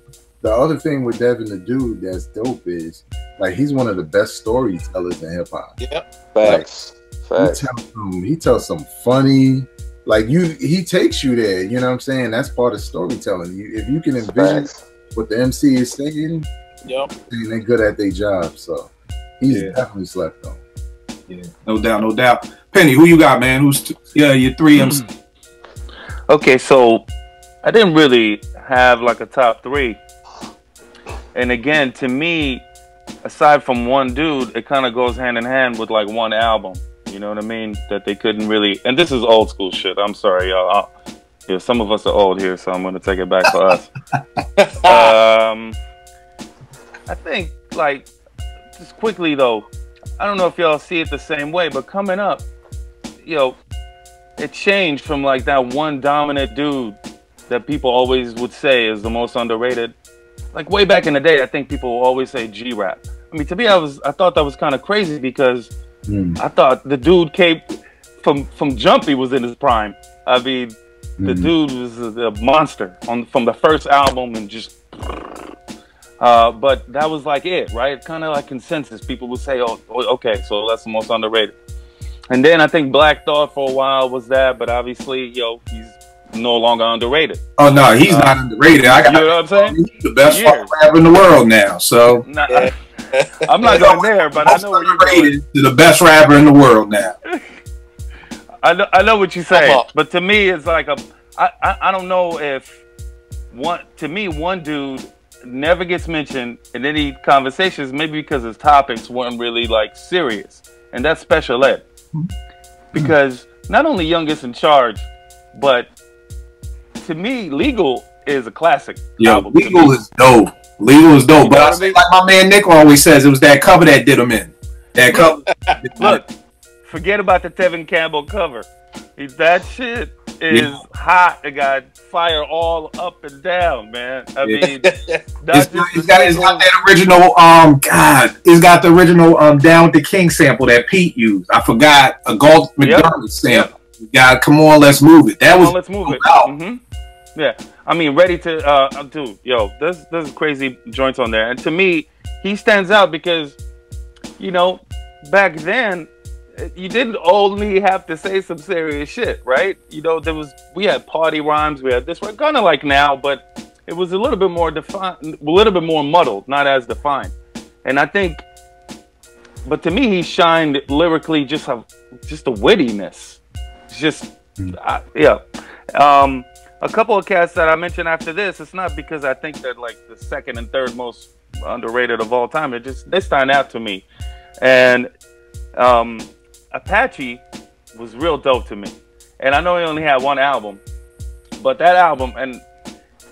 The other thing with Devin the Dude that's dope is, like, he's one of the best storytellers in hip hop. Yep. Facts. He tells some funny, like, he takes you there. You know what I'm saying? That's part of storytelling. If you can envision what the MC is saying, they're good at their job. So he's definitely slept on. Yeah, no doubt. Penny, who you got, man? Who's your three MC? Okay, so I didn't really have like a top three. And again, to me, aside from one dude, it kind of goes hand in hand with like one album. You know what I mean? That they couldn't really. And this is old school shit. I'm sorry, y'all. Some of us are old here, so I'm going to take it back for us. I think, like, just quickly though, I don't know if y'all see it the same way, but coming up, it changed from like that one dominant dude that people always would say is the most underrated. Like way back in the day, I think people always say G-Rap. I mean, to me, I thought that was kind of crazy because I thought the dude came from Jump. He was in his prime. I mean, the dude was a monster from the first album and just. But that was like it, right? Kind of like consensus. People would say, "Oh, okay, so that's the most underrated." And then I think Black Thought for a while was that, but obviously, he's no longer underrated. Oh no, he's not underrated. You know what I'm saying? He's the best rapper in the world now. So I'm not going there, but I know where you're going. To the best rapper in the world now. I know what you say, but to me, it's like I don't know if one dude never gets mentioned in any conversations, maybe because his topics weren't really like serious, and that's Special Ed. Because not only Youngest in Charge, but to me, Legal is a classic. Yeah, Legal is dope. Legal is dope. But like my man Nick always says, it was that cover that did him in. That cover. Look, forget about the Tevin Campbell cover. That shit is hot. It got fire all up and down, man. I mean, it's got that original. It's got the original Down with the King sample that Pete used. I forgot a Galt McDermott sample. You got Come On, Let's Move It. Let's Move It. Yeah, I mean, Ready to dude, there's crazy joints on there, and to me, he stands out because, back then, you didn't only have to say some serious shit, right? We had party rhymes, we had this, we're kind of like now, but it was a little bit more defined, a little bit more muddled, not as defined. And I think, but to me, he shined lyrically, just the wittiness. Just, a couple of cats that I mentioned after this, it's not because I think they're like the second and third most underrated of all time. They stand out to me. And Apache was real dope to me. And I know he only had one album, but that album, and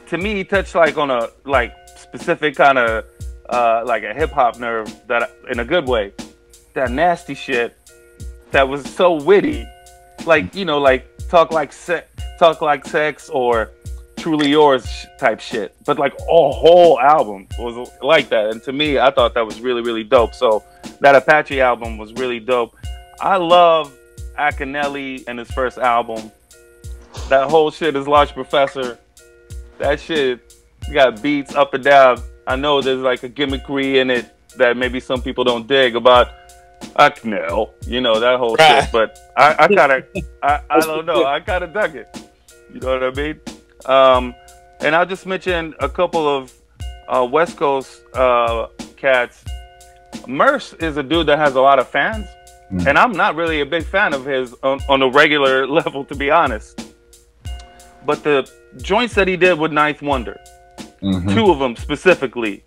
to me, he touched like on a like specific kind of like a hip hop nerve, that in a good way. That nasty shit that was so witty, like like Talk Like Sex or Truly Yours type shit, but like a whole album was like that. And to me, I thought that was really, really dope. So that Apache album was really dope. I love Akinelli and his first album. That whole shit is Large Professor. That shit got beats up and down. I know there's like a gimmickry in it that maybe some people don't dig about Akinel, that whole shit. But I don't know. I kind of dug it. You know what I mean? And I'll just mention a couple of West Coast cats. Merce is a dude that has a lot of fans, and I'm not really a big fan of his on a regular level, to be honest. But the joints that he did with Ninth Wonder, two of them specifically,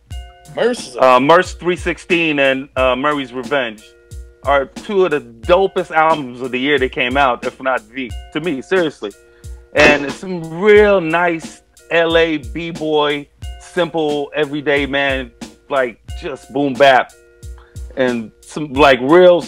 Merce 316 and Murray's Revenge, are two of the dopest albums of the year that came out, if not to me, seriously. And it's some real nice LA B-boy, simple, everyday man, like just boom bap. And some like real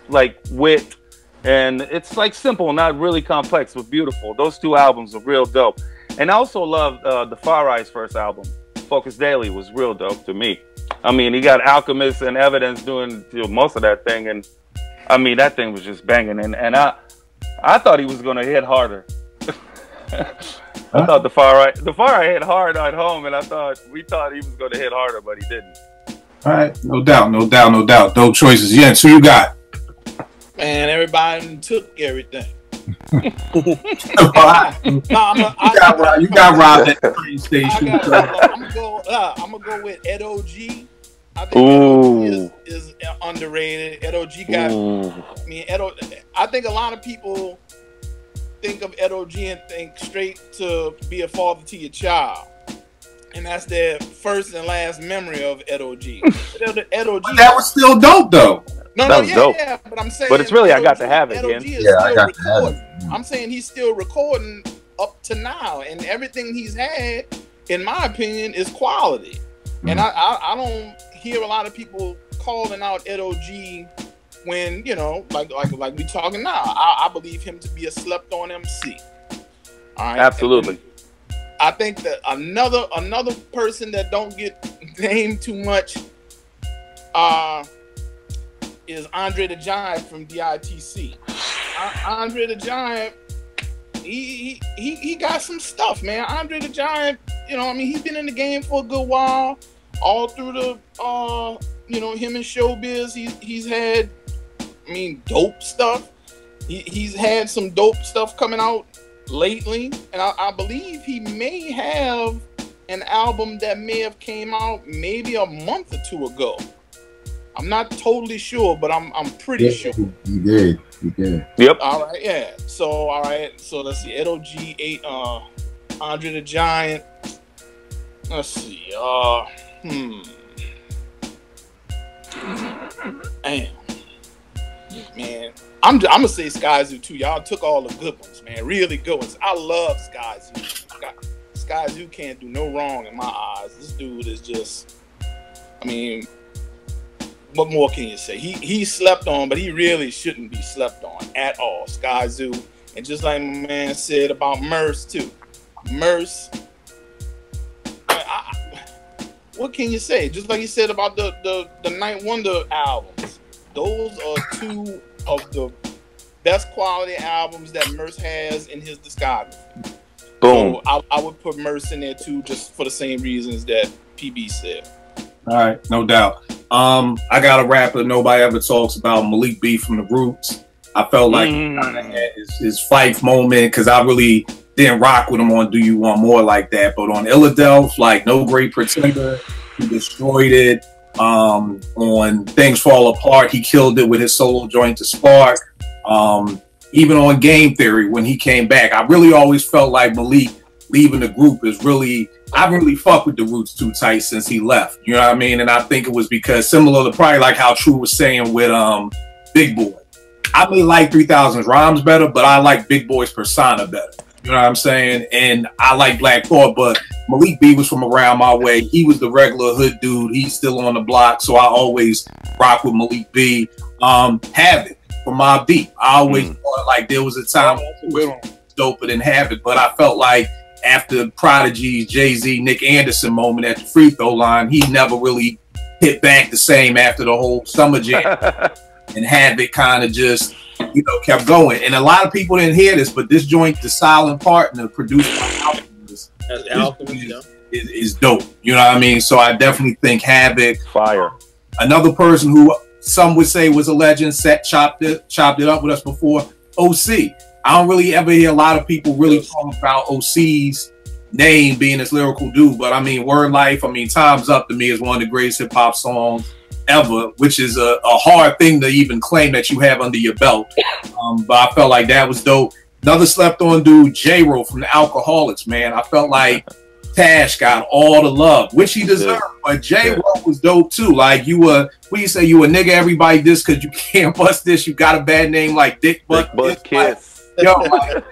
like wit. And it's like simple, not really complex, but beautiful. Those two albums are real dope. And I also love the Far Eye's first album, Focus Daily, was real dope to me. I mean, he got Alchemist and Evidence doing most of that thing. And I mean, that thing was just banging. And I thought he was going to hit harder. I thought the Far Eye hit hard at home, and we thought he was going to hit harder, but he didn't. All right, no doubt. Dope choices. Jens, who you got? Man, everybody took everything. You got robbed at the train station. I'm gonna go with Ed O.G. I think Ed O.G. is underrated. Ed O.G. I think a lot of people think of Ed O.G. and think straight to be a father to your child, and that's their first and last memory of Ed O.G. Ed O.G. But that was still dope, though. Dope. Yeah, but I'm saying, but it's really I got to have it. I got to have it. I'm saying he's still recording up to now, and everything he's had, in my opinion, is quality. And I don't hear a lot of people calling out Ed O.G. when, you know, like we talking now, I believe him to be a slept-on MC. All right, Absolutely. I think that another person that don't get named too much is Andre the Giant from DITC. Andre the Giant, he got some stuff, man. Andre the Giant, you know, I mean, he's been in the game for a good while, all through the you know, him in showbiz. He's had, I mean, dope stuff. He's had some dope stuff coming out lately, and I believe he may have an album that may have came out maybe a month or two ago. I'm not totally sure, but I'm pretty sure. He did. Yep. All right, yeah. So let's see. Edo G, Andre the Giant. Let's see. Damn. Man, I'm gonna say Skyzoo too. Y'all took all the good ones, man. Really good ones. I love Skyzoo. Skyzoo can't do no wrong in my eyes. This dude is just, I mean, what more can you say? He slept on, but he really shouldn't be slept on at all. Skyzoo, and just like my man said about Murs too. Murs, what can you say? Just like he said about the Night Wonder albums. Those are two of the best quality albums that Murs has in his discography. Boom. So I would put Murs in there too, just for the same reasons that PB said. All right, no doubt. I got a rapper nobody ever talks about, Malik B from The Roots. I felt like he kind of had his Fife moment, because I really didn't rock with him on Do You Want More like that. But on Illadelph, like No Great Pretender, he destroyed it. On Things Fall Apart, he killed it with his solo joint to Spark. Even on Game Theory, when he came back, I really always felt like Malik leaving the group is really, I really fucked with The Roots too tight since he left. You know what I mean? And I think it was because, similar to probably like how True was saying with Big Boy. I may like 3000's rhymes better, but I like Big Boy's persona better. You know what I'm saying? And I like Black Thought, but Malik B was from around my way. He was the regular hood dude. He's still on the block, so I always rock with Malik B. Havoc from Mobb Deep. I always thought like there was a time when it was doper than Havoc, but I felt like after Prodigy's Jay-Z, Nick Anderson moment at the free throw line, he never really hit back the same after the whole Summer Jam. And Havoc kind of just, you know, kept going. And a lot of people didn't hear this, but this joint, The Silent Partner, produced by Alchemist, is dope. You know what I mean? So I definitely think Havoc. Fire. Another person who some would say was a legend, chopped it up with us before, OC. I don't really ever hear a lot of people really talk about OC's name being this lyrical dude, but I mean, Word Life, I mean, Time's Up to me is one of the greatest hip hop songs ever, which is a hard thing to even claim that you have under your belt. But I felt like that was dope. Another slept on dude, J-Ro from the Alcoholics, man. I felt like Tash got all the love, which he deserved, but J-Ro was dope too. Like you were, what do you say, you a nigga everybody this because you can't bust this, you got a bad name like Dick Butt Kiss. Yo, like,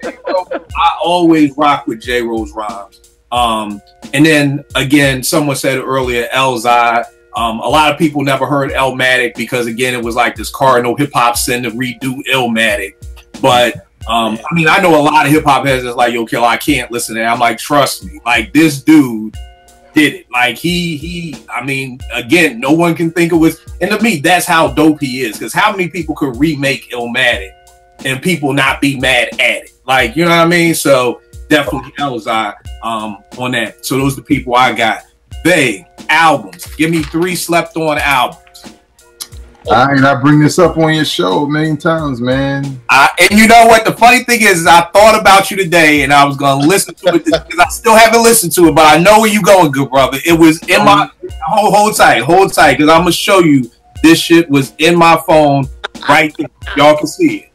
I always rock with J-Ro's rhymes. And then again, someone said earlier, Elzai. A lot of people never heard Illmatic because again, it was like this cardinal hip hop sin to redo Illmatic. But I mean, I know a lot of hip hop heads that's like, yo, Kill, I can't listen to that. I'm like, trust me, like this dude did it. Like he, I mean, again, no one can think it was, and to me, that's how dope he is. Because how many people could remake Illmatic and people not be mad at it? Like, you know what I mean? So definitely Elzai on that. So those are the people I got. They albums. Give me 3 slept on albums. All right, I bring this up on your show many times, man. And you know what? The funny thing is I thought about you today, and I was going to listen to it because I still haven't listened to it, but I know where you going, good brother. It was in my hold tight, because I'm gonna show you. This shit was in my phone right there. Y'all can see it.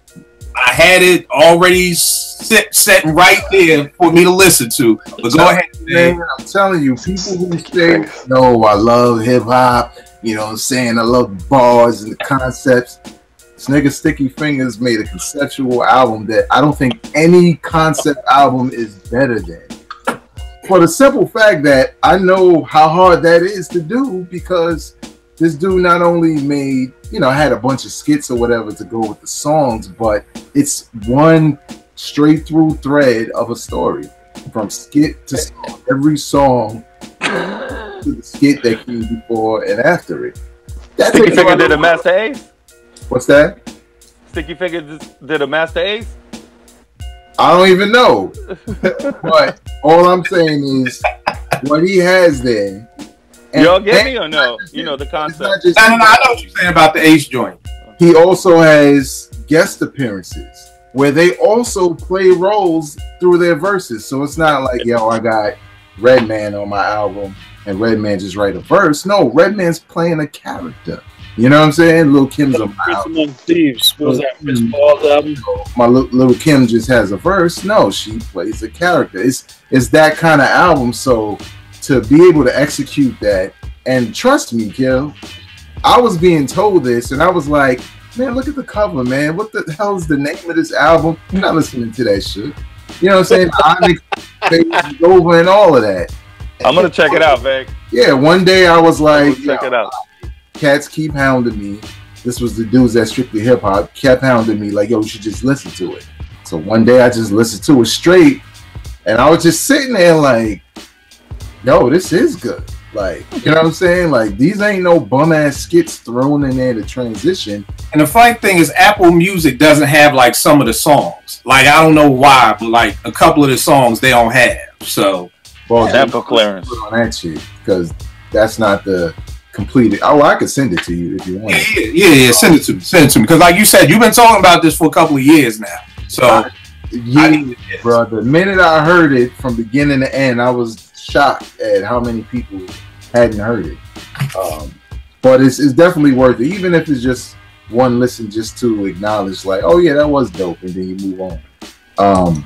I had it already sitting right there for me to listen to. But go ahead, man. I'm telling you, people who say, "No, I love hip hop," you know what I'm saying? I love the bars and the concepts. This nigga Sticky Fingers made a conceptual album that I don't think any concept album is better than. For the simple fact that I know how hard that is to do, because this dude not only made you know, had a bunch of skits or whatever to go with the songs, but it's one straight through thread of a story from skit to song. Every song to the skit that came before and after it. Sticky Fingers did a Master Ace? What's that? Sticky Fingers did a Master Ace? I don't even know. But all I'm saying is what he has there. Y'all get me or no? You know the concept. No, I know what you're saying about the Ace joint. He also has guest appearances where they also play roles through their verses. So it's not like, yo, I got Redman on my album and Redman just write a verse. No, Redman's playing a character. You know what I'm saying? Lil' Kim's on my album. Thieves. What was that? Chris Paul's album? My Lil' Kim just has a verse. No, she plays a character. It's that kind of album. So to be able to execute that, and trust me, Gil, I was being told this, and I was like, man, look at the cover, man. What the hell is the name of this album? I'm not listening to that shit. You know what I'm saying? Onyx, Baby Over, and all of that. I'm gonna check it out, Vic. Yeah, one day I was like, check it out. Cats keep hounding me. This was the dudes that Strictly Hip Hop kept hounding me, like, yo, you should just listen to it. So one day I just listened to it straight, and I was just sitting there like, yo, this is good. Like, you know what I'm saying? Like, these ain't no bum ass skits thrown in there to transition. And the funny thing is, Apple Music doesn't have like some of the songs. Like, I don't know why, but like a couple of the songs they don't have. So, well, sample clearance on that shit, because that's not the completed. Oh, I could send it to you if you want. Yeah. Send it to me. Send it to me, because like you said, you've been talking about this for a couple of years now. So, bro, the minute I heard it from beginning to end, I was shocked at how many people hadn't heard it. But it's definitely worth it, even if it's just one listen, just to acknowledge, like, oh yeah, that was dope, and then you move on.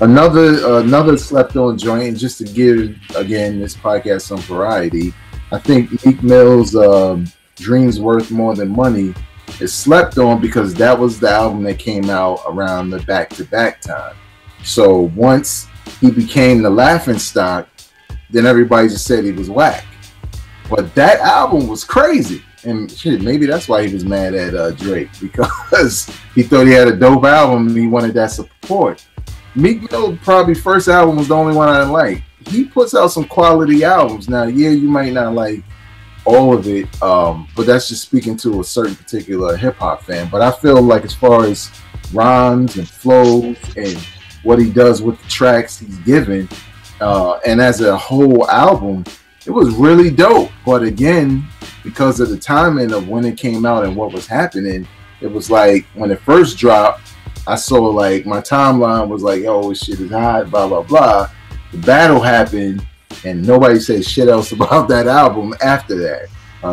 Another slept on joint, and just to give again this podcast some variety, I think Meek Mill's Dreams Worth More Than Money is slept on because that was the album that came out around the back-to-back time. So once he became the laughingstock, then everybody just said he was whack. But that album was crazy. And shit, maybe that's why he was mad at Drake, because he thought he had a dope album and he wanted that support. Meek Mill probably first album was the only one I didn't like. He puts out some quality albums. Now, yeah, you might not like all of it, but that's just speaking to a certain particular hip-hop fan. But I feel like as far as rhymes and flows and what he does with the tracks he's given, and as a whole album, it was really dope. But again, because of the timing of when it came out and what was happening, it was like when it first dropped, I saw like my timeline was like, oh, this shit is hot, blah, blah, blah. The battle happened and nobody said shit else about that album after that.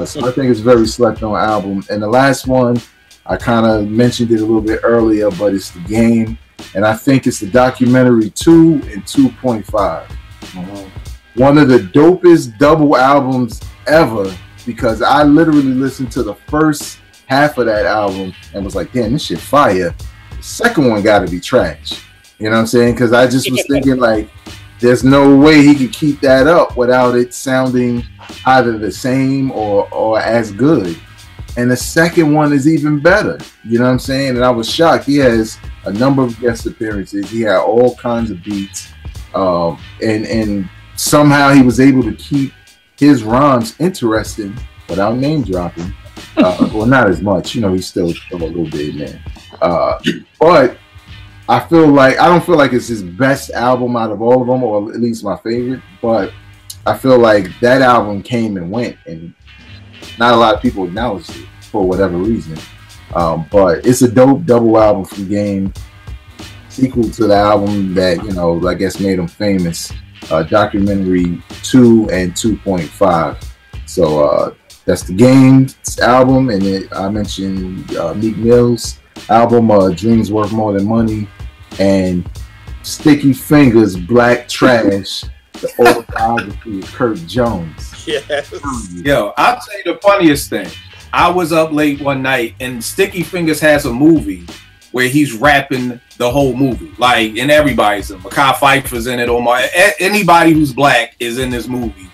So I think it's a very slept on album. And the last one, I kind of mentioned it a little bit earlier, but it's The Game. And I think it's the documentary 2 and 2.5. One of the dopest double albums ever, because I literally listened to the first half of that album and was like, damn, this shit fire. The second one got to be trash. You know what I'm saying? Because I just was thinking like, there's no way he could keep that up without it sounding either the same or as good. And the second one is even better. You know what I'm saying? And I was shocked. He has a number of guest appearances. He had all kinds of beats. And somehow he was able to keep his rhymes interesting without name dropping. Well, not as much. You know, he's still a little bit, man. But I don't feel like it's his best album out of all of them, or at least my favorite. But I feel like that album came and went, and not a lot of people acknowledged it for whatever reason. But it's a dope double album from Game, sequel to the album that, you know, I guess made him famous, documentary 2 and 2.5. So that's The Game's album, and I mentioned Meek Mill's album, Dreams Worth More Than Money, and Sticky Fingers, Black Trash, the autobiography of Kirk Jones. Yes. Yo, I'll tell you the funniest thing. I was up late one night, and Sticky Fingers has a movie where he's rapping the whole movie. Like, and everybody's in. Mekhi Phifer's in it. Anybody who's black is in this movie.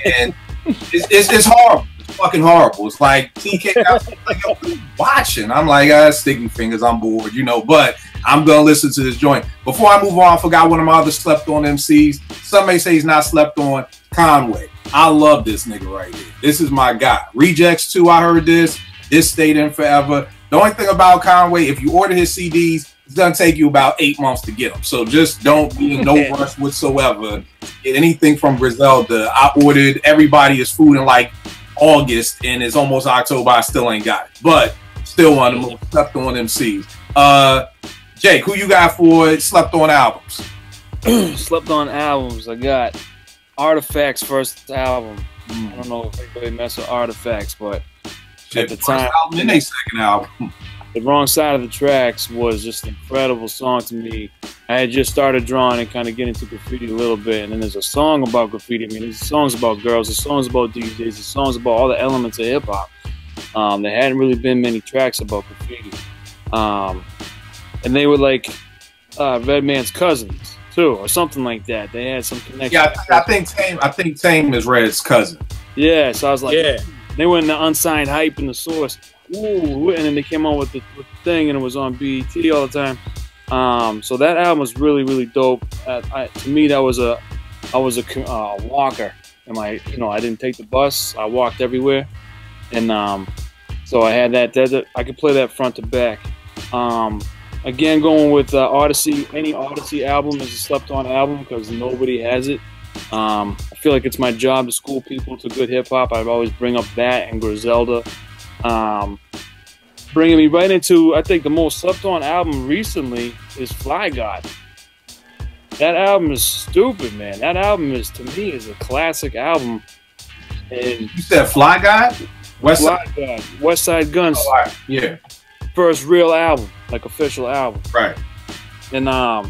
And it's horrible. It's fucking horrible. It's like TK got like, yo, what are you watching? I'm like, sticky fingers, I'm bored, you know, but I'm gonna listen to this joint. Before I move on, I forgot one of my other slept on MCs. Some may say he's not slept on. Conway. I love this nigga right here. This is my guy. Rejects 2, I heard this. This stayed in forever. The only thing about Conway, if you order his CDs, it's gonna take you about 8 months to get them. So just don't be in no rush whatsoever. Get anything from Griselda. I ordered Everybody Is Food in like August, and it's almost October. I still ain't got it, but still one of the most slept on MCs. Jake, who you got for slept on albums? Slept on albums. I got Artifacts' first album. I don't know if anybody mess with Artifacts, but at the time, album and their second album. The Wrong Side of the Tracks was just an incredible song to me. I had just started drawing and kind of getting into graffiti a little bit, and then there's a song about graffiti. I mean, there's songs about girls, there's songs about DJs, there's songs about all the elements of hip hop. There hadn't really been many tracks about graffiti, and they were like Redman's cousins too, or something like that. They had some connection. Yeah, I think Tame is Red's cousin. Yeah, so I was like, yeah. They went in the Unsigned Hype and the Source. Ooh, and then they came on with the thing, and it was on BET all the time. So that album was really, really dope. To me, I was a walker. And I didn't take the bus. I walked everywhere, and so I had that. I could play that front to back. Again, going with Odyssey. Any Odyssey album is a slept-on album because nobody has it. I feel like it's my job to school people to good hip hop. I'd always bring up that and Griselda. Bringing me right into, I think the most slept on album recently is Fly God. That album is stupid, man. That album is, to me, is a classic album. And you said Fly God? West Side Gun's yeah. First real album, like official album. Right. And I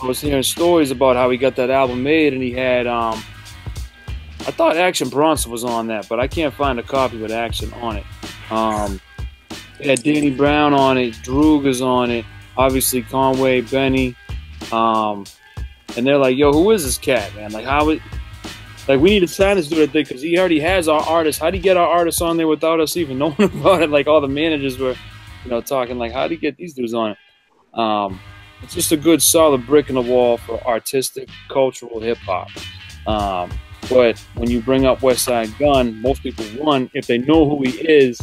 was hearing stories about how he got that album made, and he had I thought Action Bronson was on that, but I can't find a copy with Action on it. It had Danny Brown on it, Droog is on it, obviously Conway, Benny, and they're like, "Yo, who is this cat, man? Like, we need to sign this dude, I think, because he already has our artists. How do you get our artists on there without us even knowing about it?" Like, all the managers were, talking like, "How do you get these dudes on it?" It's just a good, solid brick in the wall for artistic, cultural hip hop. But when you bring up West Side Gun, most people, one, if they know who he is,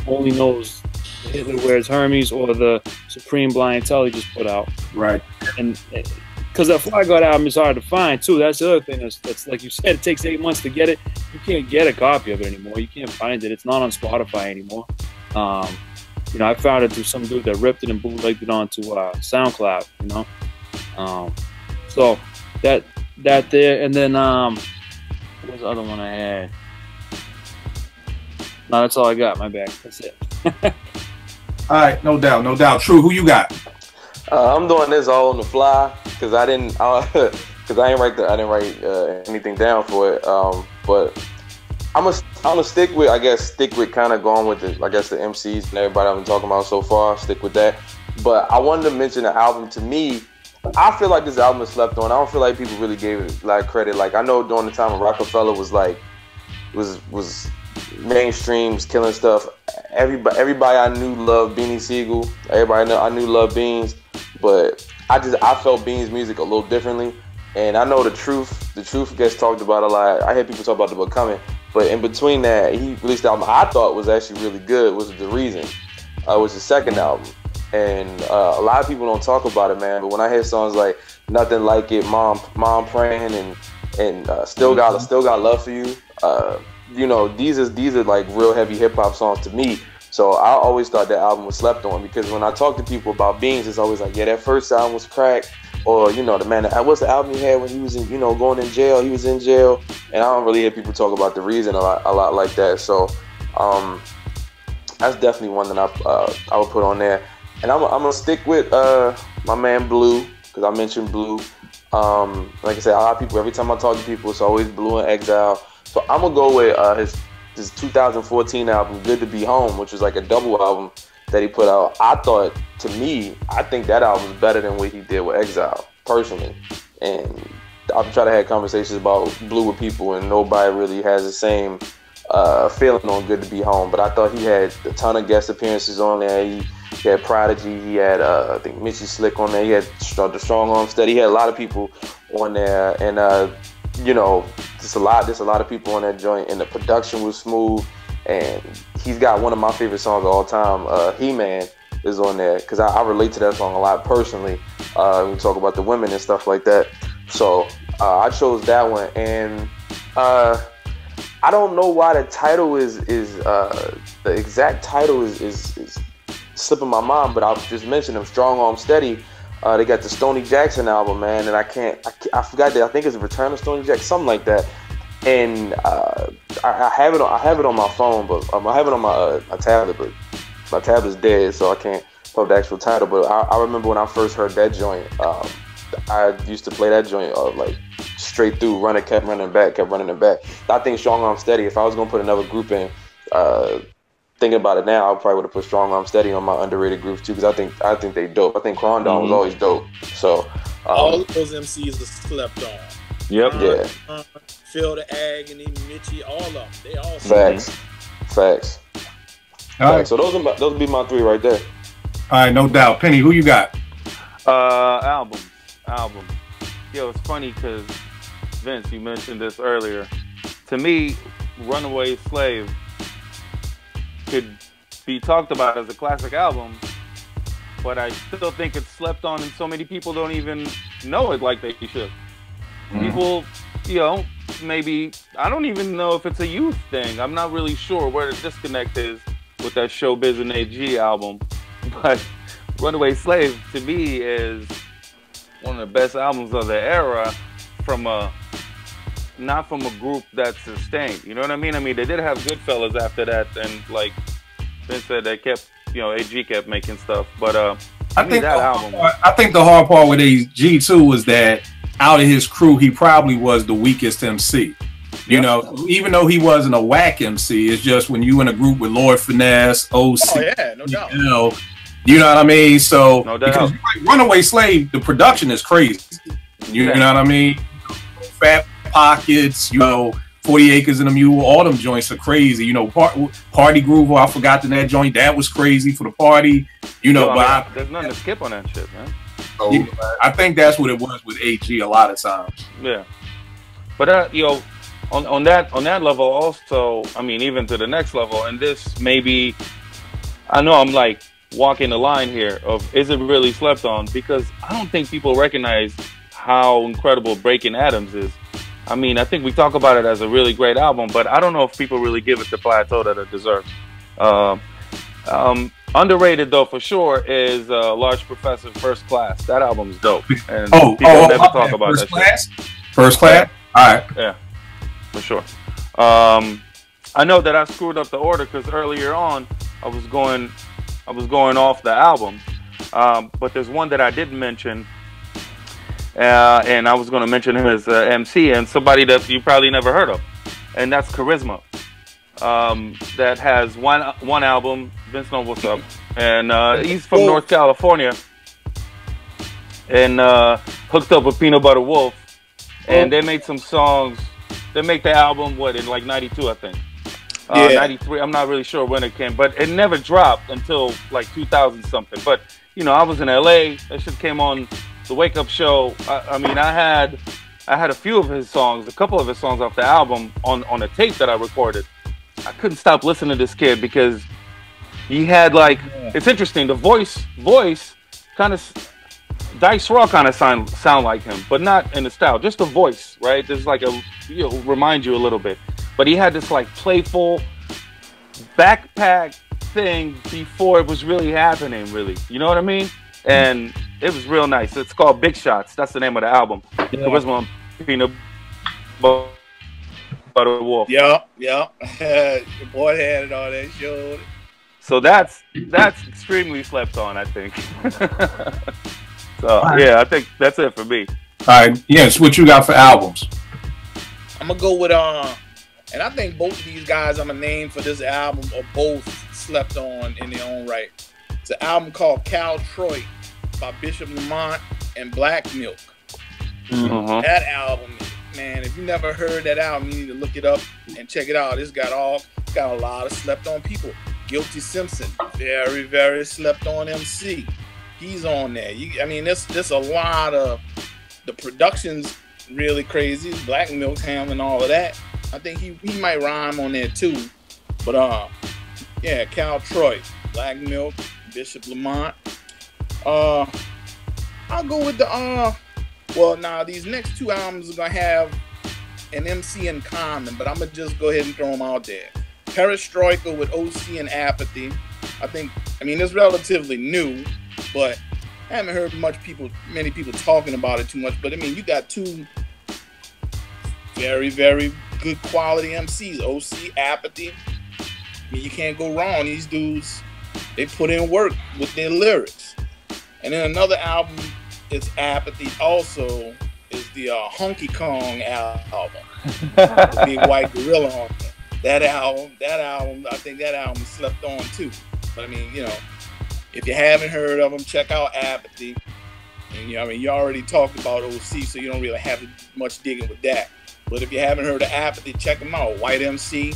only knows the Hitler Wears Hermes or the Supreme Blientele he just put out. Right. And because that Fly God album is hard to find, too. That's the other thing. That's like you said, it takes 8 months to get it. You can't get a copy of it anymore. You can't find it. It's not on Spotify anymore. I found it through some dude that ripped it and bootlegged it onto SoundCloud, So that there. And then, what was the other one I had? No, that's all I got. My bad. That's it. All right, no doubt. True, who you got? I'm doing this all on the fly because I didn't write anything down for it. But I'm gonna stick with kind of going with the MCs and everybody I've been talking about so far. Stick with that. But I wanted to mention the album. To me, I feel like this album is slept on. I don't feel like people really gave it like credit. Like, I know during the time of Rockefeller was mainstreams killing stuff. Everybody I knew loved Beanie Siegel. Everybody I knew loved Beans. But I felt Beans' music a little differently. And I know the truth gets talked about a lot. I hear people talk about The Becoming. But in between that, he released the album I thought was actually really good, was The Reason. It was his second album. And a lot of people don't talk about it, man. But when I hear songs like Nothing Like It, Mom Praying, and Still Got Love For You, these are like real heavy hip hop songs to me. So I always thought that album was slept on, because when I talk to people about Beans, it's always like, yeah, that first album was crack. Or, the man, what's the album he had when he was in, going in jail? He was in jail. And I don't really hear people talk about The Reason a lot like that. So that's definitely one that I would put on there. And I'm gonna stick with my man Blue, because I mentioned Blue. Like I said, a lot of people, every time I talk to people, it's always Blue in Exile. So I'm gonna go with his 2014 album, Good to Be Home, which was like a double album that he put out. I think that album is better than what he did with Exile, personally. And I've tried to have conversations about Blue with people, and nobody really has the same feeling on Good to Be Home. But I thought he had a ton of guest appearances on there. He had Prodigy. He had I think Mitchie Slick on there. He had the Strong Arm Steady. He had a lot of people on there, and you know, just a lot of people on that joint. And the production was smooth. And he's got one of my favorite songs of all time. He-Man is on there because I relate to that song a lot personally. We talk about the women and stuff like that. So I chose that one, and I don't know why the title is the exact title is slipping my mind, but I'll just mention them. Strong Arm Steady. They got the Stoney Jackson album, man, and I forgot that. I think it's Return of Stoney Jackson, something like that. And I have it on my phone, but I have it on my tablet, but my tablet's dead, so I can't put the actual title. But I remember when I first heard that joint, I used to play that joint like straight through, kept running it back. I think Strong Arm Steady, if I was gonna put another group in, thinking about it now, I probably would have put Strong Arm Steady on my underrated groups too, because I think they dope. I think Quandon was always dope. So all of those MCs are slept on. Yep. Yeah. Phil the Agony, Mitchie, all of them. They all Facts. All right. So those would be my three right there. All right, no doubt. Penny, who you got? Albums. Yo, it's funny because Vince, you mentioned this earlier. To me, Runaway Slave could be talked about as a classic album, but I still think it's slept on, and so many people don't even know it like they should. People, you know, maybe, I don't even know if it's a youth thing. I'm not really sure where the disconnect is with that Showbiz and AG album. But Runaway Slave, to me, is one of the best albums of the era not from a group that's sustained. You know what I mean? I mean, they did have Goodfellas after that, and like Vince said, they kept, you know, AG kept making stuff. But I think the hard part with AG too was that out of his crew, he probably was the weakest MC. You know, even though he wasn't a whack MC, it's just when you in a group with Lord Finesse, OC, no doubt. You know what I mean? So no because like, Runaway Slave, the production is crazy. You know what I mean? Fat Pockets, you know, 40 Acres and a Mule, all them joints are crazy. You know, Party Groover, I forgot that joint, that was crazy for the party. You know, but there's nothing to skip on that shit, man. Yeah, I think that's what it was with AG a lot of times. Yeah, but you know, on that level also, I mean, even to the next level, and this maybe, I know I'm like walking the line here of is it really slept on, because I don't think people recognize how incredible Breaking Atoms is. I mean, I think we talk about it as a really great album, but I don't know if people really give it the plateau that it deserves. Underrated though for sure is Large Professor First Class. That album's dope, and people never talk about that shit. First Class. All right. Yeah, for sure. I know that I screwed up the order because earlier on I was going off the album, but there's one that I didn't mention, and I was going to mention him as MC and somebody that you probably never heard of, and that's Charisma. That has one album. Vince knows what's up, and he's from North California, and hooked up with Peanut Butter Wolf, and they made some songs. They make the album in like '92, I think. 93. I'm not really sure when it came, but it never dropped until like 2000 something. But you know, I was in LA. That shit came on the Wake Up Show. I mean, I had a few of his songs, a couple of his songs off the album on a tape that I recorded. I couldn't stop listening to this kid because he had like, it's interesting, the voice kind of, Dice Raw kind of sound like him, but not in the style, just the voice, right? There's like remind you a little bit. But he had this like playful backpack thing before it was really happening, really. You know what I mean? And it was real nice. It's called Big Shots. That's the name of the album. Charisma, Peanut Butter Wolf. Yep. Your boy had it on that show. So that's extremely slept on, I think. So yeah, I think that's it for me. All right, yes. What you got for albums? I'm gonna go with and I think both of these guys I'm gonna name for this album are both slept on in their own right. It's an album called Cal Troy by Bishop Lamont and Black Milk. Mm-hmm. That album man, if you never heard that album, you need to look it up and check it out. It's got a lot of slept on people. Guilty Simpson, very, very slept on MC. He's on there. I mean, there's a lot of, the production's really crazy. Black Milk, Ham, and all of that. I think he might rhyme on there too. But yeah, Cal Troy, Black Milk, Bishop Lamont. I'll go with the well, now these next two albums are gonna have an MC in common, but I'm gonna just go ahead and throw them out there. Perestroika with OC and Apathy. I mean, it's relatively new, but I haven't heard many people talking about it too much. But I mean, you got two very, very good quality MCs, OC, Apathy. I mean, you can't go wrong. These dudes, they put in work with their lyrics. And then another album is Apathy also, is the Honky Kong album. The Big White Gorilla on there. That album, I think that album slept on too. But I mean, you know, if you haven't heard of them, check out Apathy. And you know, I mean, you already talked about OC, so you don't really have much digging with that. But if you haven't heard of Apathy, check him out. White MC,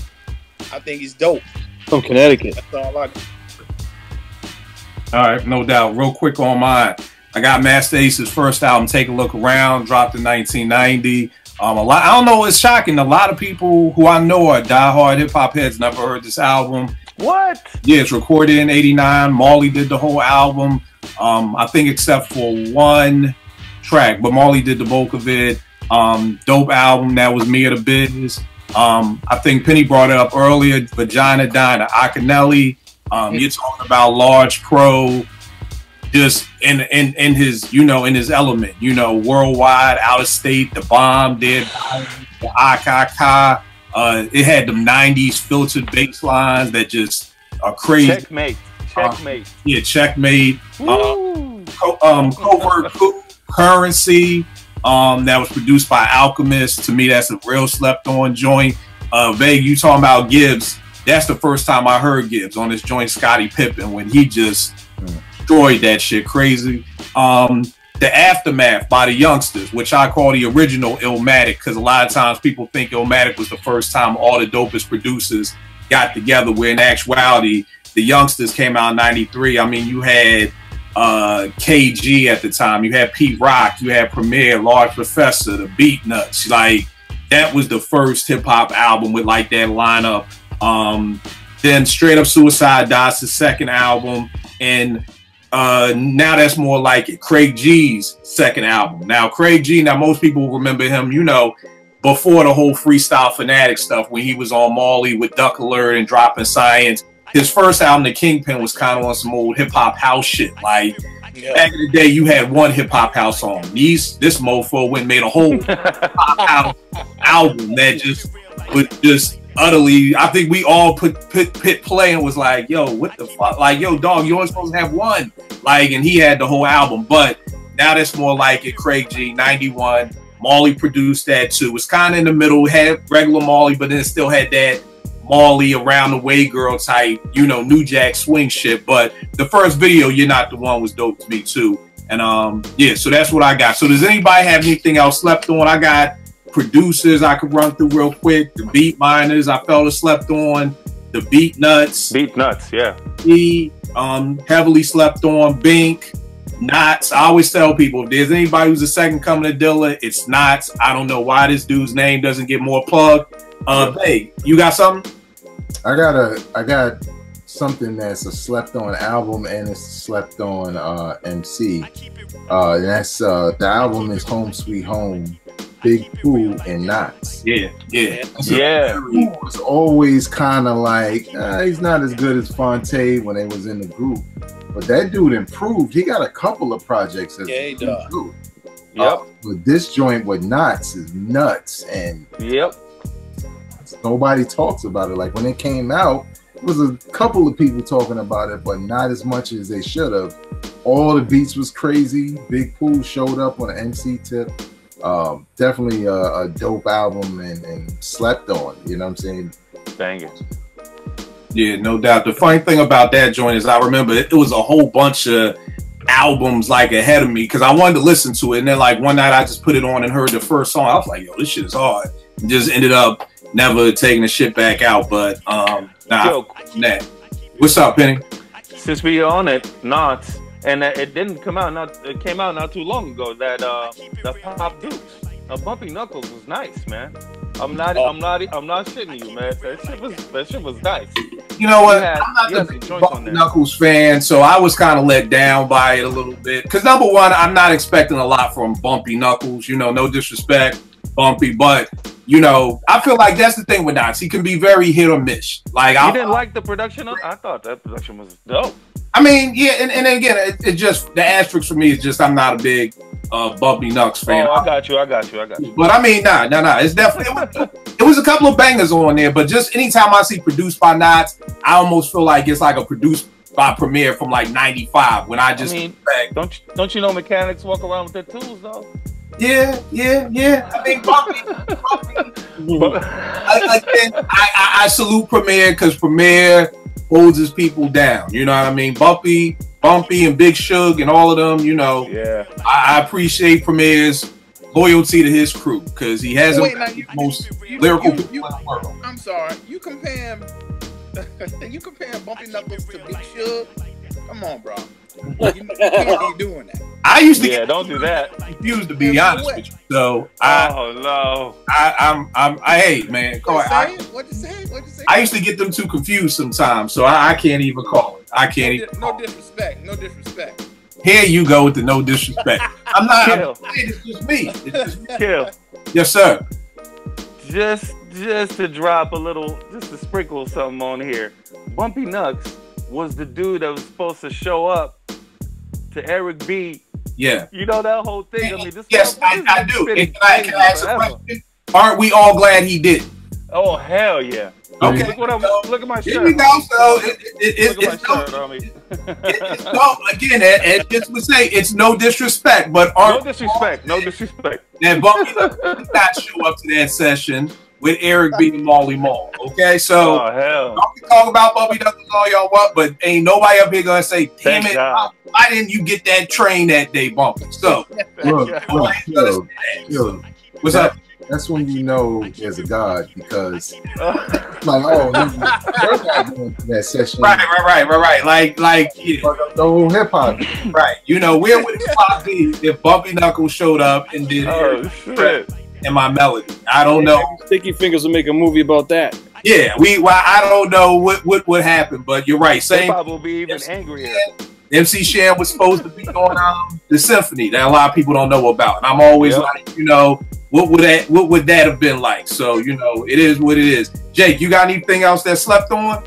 I think he's dope. From Connecticut. That's all I do. All right, no doubt. Real quick on mine. I got Master Ace's first album, Take a Look Around, dropped in 1990. I don't know, it's shocking. A lot of people who I know are diehard hip-hop heads never heard this album. What? Yeah, it's recorded in 89. Marley did the whole album. I think except for one track, but Marley did the bulk of it. Dope album. That was Me of the Biz. I think Penny brought it up earlier. Vagina Diner, Akinelli. You're talking about Large Pro, just in his, you know, in his element, you know, worldwide, out of state, The Bomb, Dead, the AKK. It had them 90s filtered bass lines that just are crazy. Checkmate. Yeah, Checkmate. Covert Currency. That was produced by Alchemist. To me, that's a real slept on joint. Vague, you talking about Gibbs. That's the first time I heard Gibbs on this joint, Scottie Pippen, when he just destroyed that shit crazy. The Aftermath by the Youngsters, which I call the original Illmatic, because a lot of times people think Illmatic was the first time all the dopest producers got together, where in actuality, the Youngsters came out in 93. I mean, you had KG at the time, you had Pete Rock, you had Premier, Large Professor, the Beatnuts. Like, that was the first hip-hop album with like that lineup. Then Straight Up Suicide, that's the second album, and now that's more like it. Craig G's second album. Now Craig G, now most people remember him, you know, before the whole Freestyle Fanatic stuff, when he was on Marley with Duck Alert and Dropping Science. His first album, The Kingpin, was kind of on some old hip hop house shit. Like, back in the day, you had one hip hop house song. This mofo went and made a whole hip hop house album that was just utterly. I think we all put play and was like, yo, what the fuck? Like, yo, dog, you only supposed to have one. Like, and he had the whole album. But now that's more like it. Craig G, 91. Marley produced that too. It's kind of in the middle. Had regular Marley, but then it still had that Marley Around the Way Girl type, you know, New Jack Swing shit. But the first video, You're Not the One, was dope to me too. And yeah, so that's what I got. So does anybody have anything else slept on? I got producers I could run through real quick. The Beat Miners, I felt slept on. The Beatnuts. Beatnuts, yeah. Heavily slept on. Bink. Knots. I always tell people, if there's anybody who's a second coming of Dilla, it's Knots. I don't know why this dude's name doesn't get more plug. Hey, you got something? I got something that's a slept on album and it's a slept on MC. And that's the album is Home Sweet Home, Big Pooh and Knots. Yeah. He was always kind of like he's not as good as Fonte when they was in the group, but that dude improved. He got a couple of projects as he does. Yep. But this joint with Knots is nuts, and yep. Nobody talks about it. Like when it came out, there was a couple of people talking about it, but not as much as they should have. All the beats was crazy. Big Pooh showed up on an MC tip. Definitely a dope album and slept on. You know what I'm saying? Banging. Yeah, no doubt. The funny thing about that joint is I remember it was a whole bunch of albums like ahead of me because I wanted to listen to it, and then like one night I just put it on and heard the first song. I was like, yo, this shit is hard. And just ended up never taking the shit back out. But nah, what's up, Penny? Since we are on it, not and it didn't come out. It came out not too long ago. That Pop Dukes, Bumpy Knuckles was nice, man. I'm not shitting you, man. That shit was nice. You know what? I'm not the Bumpy Knuckles fan, so I was kind of let down by it a little bit. Because number one, I'm not expecting a lot from Bumpy Knuckles. You know, no disrespect, Bumpy, but you know, I feel like that's the thing with Knox. He can be very hit or miss. Like you didn't like the production of? I thought that production was dope. I mean, yeah, and again, it just the asterisk for me is just I'm not a big Bumpy Knuckles fan. Oh, I got you. But I mean, nah. It's definitely it was a couple of bangers on there, but just anytime I see produced by Knots, I almost feel like it's like a produced by Premier from like '95 when I mean, don't you know mechanics walk around with their tools though? Yeah. I mean, Bumpy. I salute Premier because Premier holds his people down. You know what I mean? Bumpy and Big Suge and all of them, you know. Yeah. I appreciate Premier's loyalty to his crew because he has the most lyrical people in the world. I'm sorry. You comparing Bumpy Knuckles to Big Suge? Come on, bro. You can't be doing that. I used to get don't do that. confused, to be honest with you. So no. I hate, man. What'd you say? I used to get them too confused sometimes, so I can't even call it. I can't even. No disrespect. Here you go with the no disrespect. I'm not. It's just me. Kill. Yes, sir. Just to drop a little, just to sprinkle something on here. Bumpy Knucks was the dude that was supposed to show up to Eric B. Yeah. You know that whole thing? I mean, yes, I do. Can I ask a question? Aren't we all glad he did? Oh, hell yeah. Okay. Look at my shirt. Here we go. So it's no, again, and just would say it's no disrespect, but no disrespect. And Bumpy did not show up to that session with Eric B. and Marley Marl. Okay, so y'all can talk about Bumpy Knuckles all y'all want, but ain't nobody up here gonna say, "Damn it, why didn't you get that train that day, Bumpy?" So, what's up? That's when you know there's a God because, like, oh, that session, right. Like, yeah. The whole hip hop, right? You know, where would hip hop be if Bumpy Knuckles showed up and did in my melody? I don't know. Sticky Fingers will make a movie about that. Yeah, I don't know what would happen, but you're right. Same. Hip-hop will be even angrier. MC Shan was supposed to be on the symphony that a lot of people don't know about, and I'm always like, you know. What would that have been like? So, you know, it is what it is. Jake, you got anything else that slept on?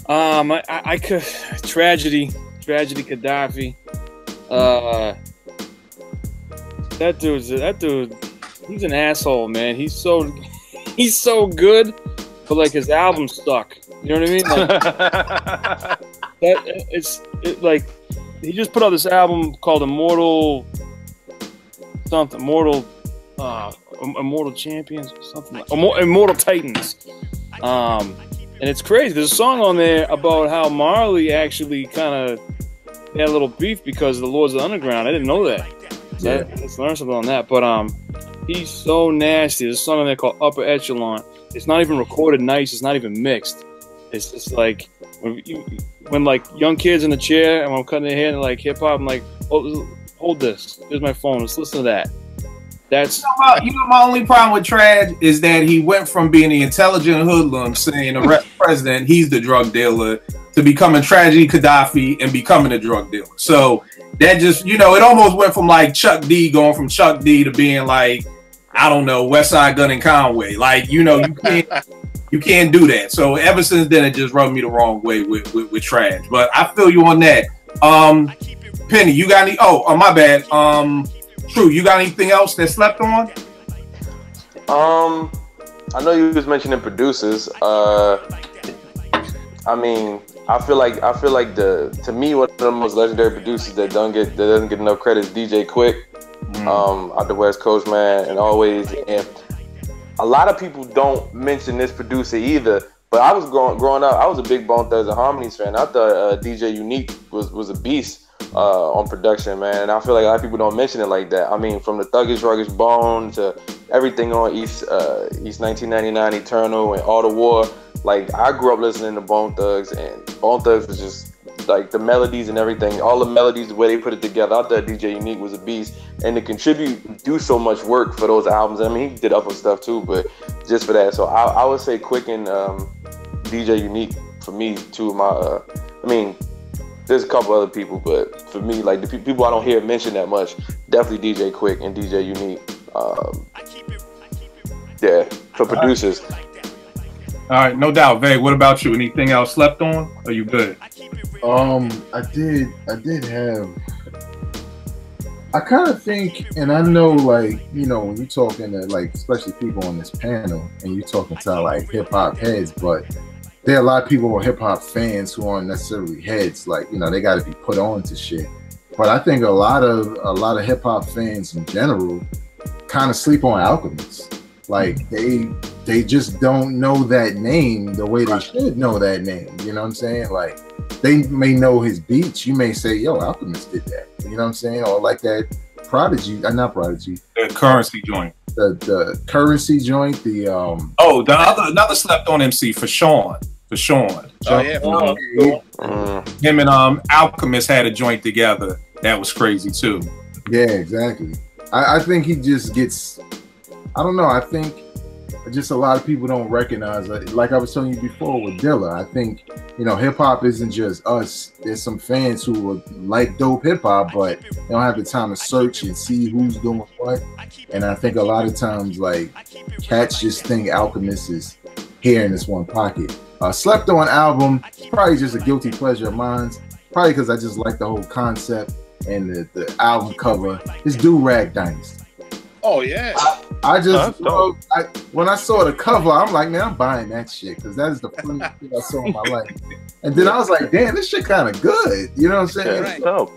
I could tragedy Gaddafi. That dude, he's an asshole, man. He's so good, but like his album suck. You know what I mean? Like like he just put out this album called Immortal Champions or something like Immortal Titans. And it's crazy. There's a song on there about how Marley actually kind of had a little beef because of the Lords of the Underground. I didn't know that. So let's learn something on that. But he's so nasty. There's a song on there called Upper Echelon. It's not even recorded nice. It's not even mixed. It's just like when like young kids in the chair and I'm cutting their hair and like hip hop, I'm like, oh, hold this. Here's my phone. Let's listen to that. That's you know my only problem with Trad is that he went from being the intelligent hoodlum saying the president, he's the drug dealer, to becoming Tragedy Gaddafi and becoming a drug dealer. So that just, you know, it almost went from like Chuck D going from Chuck D to being like, I don't know, West Side Gun and Conway. Like, you know, you can't do that. So ever since then it just rubbed me the wrong way with Trad. But I feel you on that. Penny, you got any my bad. True, you got anything else that slept on? I know you was mentioning producers. I mean, I feel like to me one of the most legendary producers that doesn't get enough credit is DJ Quick, out the West Coast, man, and always. And a lot of people don't mention this producer either. But I was growing up, I was a big Bone Thugs and Harmonies fan. I thought DJ Unique was a beast. on production, man. And I feel like a lot of people don't mention it like that. I mean, from the Thuggish Ruggish Bone to everything on East 1999 Eternal and All the War. Like, I grew up listening to Bone Thugs, and Bone Thugs was just like the melodies and everything, all the melodies, the way they put it together. I thought DJ Unique was a beast, and to contribute, do so much work for those albums. I mean, he did other stuff too, but just for that. So I would say Quick and DJ Unique for me, two of my. I mean, there's a couple other people, but for me, like the people I don't hear mentioned that much, definitely DJ Quick and DJ Unique. Yeah, for producers. All right, no doubt, Vague. What about you? Anything else slept on? Or are you good? I did have. I kind of think, and I know, like, you know, when you're talking to, like, especially people on this panel, and you're talking to, like, hip-hop heads, but there are a lot of people who are hip-hop fans who aren't necessarily heads. Like, you know, they got to be put on to shit. But I think a lot of hip-hop fans in general kind of sleep on Alchemist. Like, they just don't know that name the way they should know that name. You know what I'm saying? Like, they may know his beats. You may say, yo, Alchemist did that. You know what I'm saying? Or like that Prodigy, not Prodigy. The Currency joint. The Currency joint, another slept on MC for Sean. Oh, yeah. Him and Alchemist had a joint together. That was crazy too. Yeah, exactly. I think he just gets, I don't know, I think just a lot of people don't recognize it. Like I was telling you before with Dilla, I think, you know, hip hop isn't just us. There's some fans who like dope hip hop, but they don't have the time to search and see who's doing what. And I think a lot of times, like, cats just think Alchemist is here in this one pocket. Slept on album, probably just a guilty pleasure of mine. Probably because I just like the whole concept and the album cover. It's Do-Rag Dynasty. Oh yeah. I just when I saw the cover, I'm like, man, I'm buying that shit because that is the funniest thing I saw in my life. And then I was like, damn, this shit kind of good. You know what I'm saying? Right. Dope.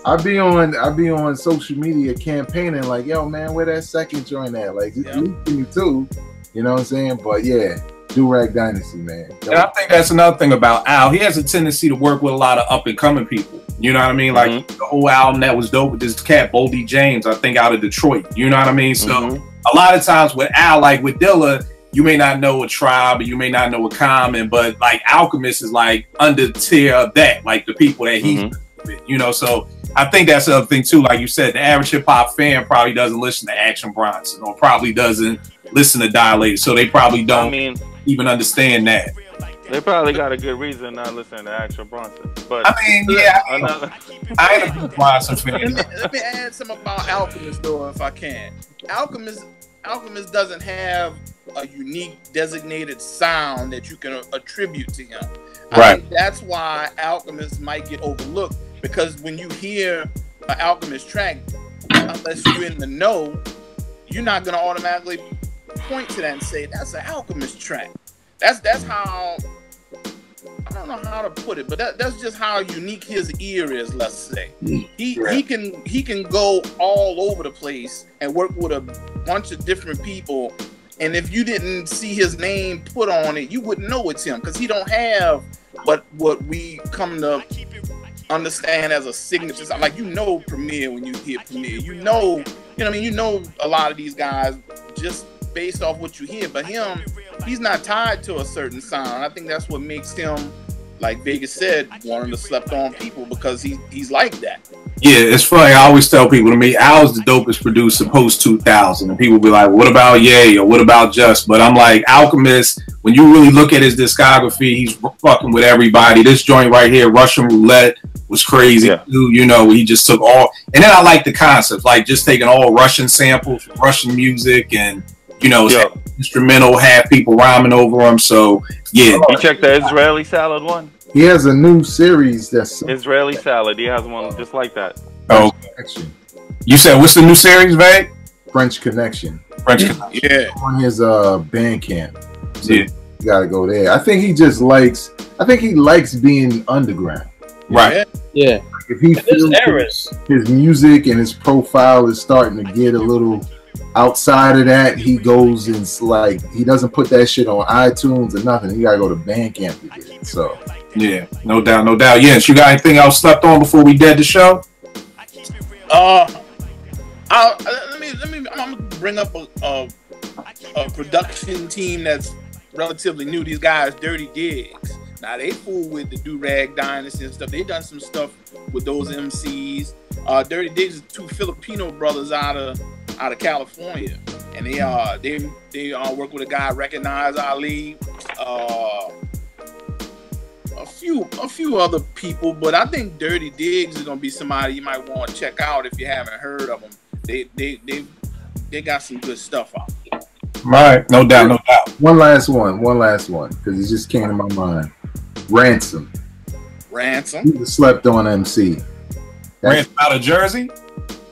I be on social media campaigning like, yo, man, where that second joint at? Like, give me two. You know what I'm saying? But yeah, Do-Rag Dynasty, man. And I think that's another thing about Al. He has a tendency to work with a lot of up and coming people. You know what I mean? Like the whole album that was dope with this cat, Boldy James, I think out of Detroit. You know what I mean? So a lot of times with Al, like with Dilla, you may not know a Tribe, or you may not know a Common, but like Alchemist is like under tier of that, like the people that he's with, you know. So I think that's the other thing too. Like you said, the average hip hop fan probably doesn't listen to Action Bronson or probably doesn't listen to Dilated, so they probably don't even understand that. They probably got a good reason not listening to Action Bronson. But I mean, yeah, I ain't a big Bronson fan. Let me add something about Alchemist though, if I can. Alchemist doesn't have a unique designated sound that you can attribute to him. I think that's why Alchemist might get overlooked, because when you hear an Alchemist track, unless you're in the know, you're not gonna automatically point to that and say that's an Alchemist track. That's how, I don't know how to put it, but that's just how unique his ear is. Let's say he can go all over the place and work with a bunch of different people, and if you didn't see his name put on it, you wouldn't know it's him, because he don't have what we come to understand as a signature. Like, you know, Premier, when you hear Premier, you know what I mean, you know a lot of these guys just based off what you hear, but him, he's not tied to a certain sound. I think that's what makes him, like Vegas said, one of the slept on people, because he's like that. Yeah, it's funny. I always tell people, to me, Al's the dopest producer post 2000, and people be like, what about Ye or what about Just? But I'm like, Alchemist, when you really look at his discography, he's fucking with everybody. This joint right here, Russian Roulette, was crazy too. You know, he just took all, and then I like the concept, like just taking all Russian samples, Russian music, and you know, instrumental, have people rhyming over them. So yeah, you check the Israeli Salad one. He has a new series that's Israeli Salad. He has one just like that. Oh, you said what's the new series, Vag? French Connection. French Connection. Yeah, on his Bandcamp. So yeah, you gotta go there. I think he likes being underground. Right. Yeah. If he feels his music and his profile is starting to get a little outside of that, he goes and like, he doesn't put that shit on iTunes or nothing. He gotta go to Bandcamp to get it. So Yeah, no doubt, no doubt. Yes, you got anything else slept on before we dead the show? I'm gonna bring up a production team that's relatively new. These guys, Dirty Diggs. Now they fool with the Do-Rag Dynasty and stuff. They done some stuff with those MCs. Dirty Diggs is two Filipino brothers out of California, and they work with a guy, Recognize Ali, a few other people. But I think Dirty Diggs is gonna be somebody you might want to check out if you haven't heard of them. They got some good stuff out there. Right, no doubt, no doubt. One last one, because it just came to my mind. Ransom. He's a slept-on MC. Ransom out of Jersey?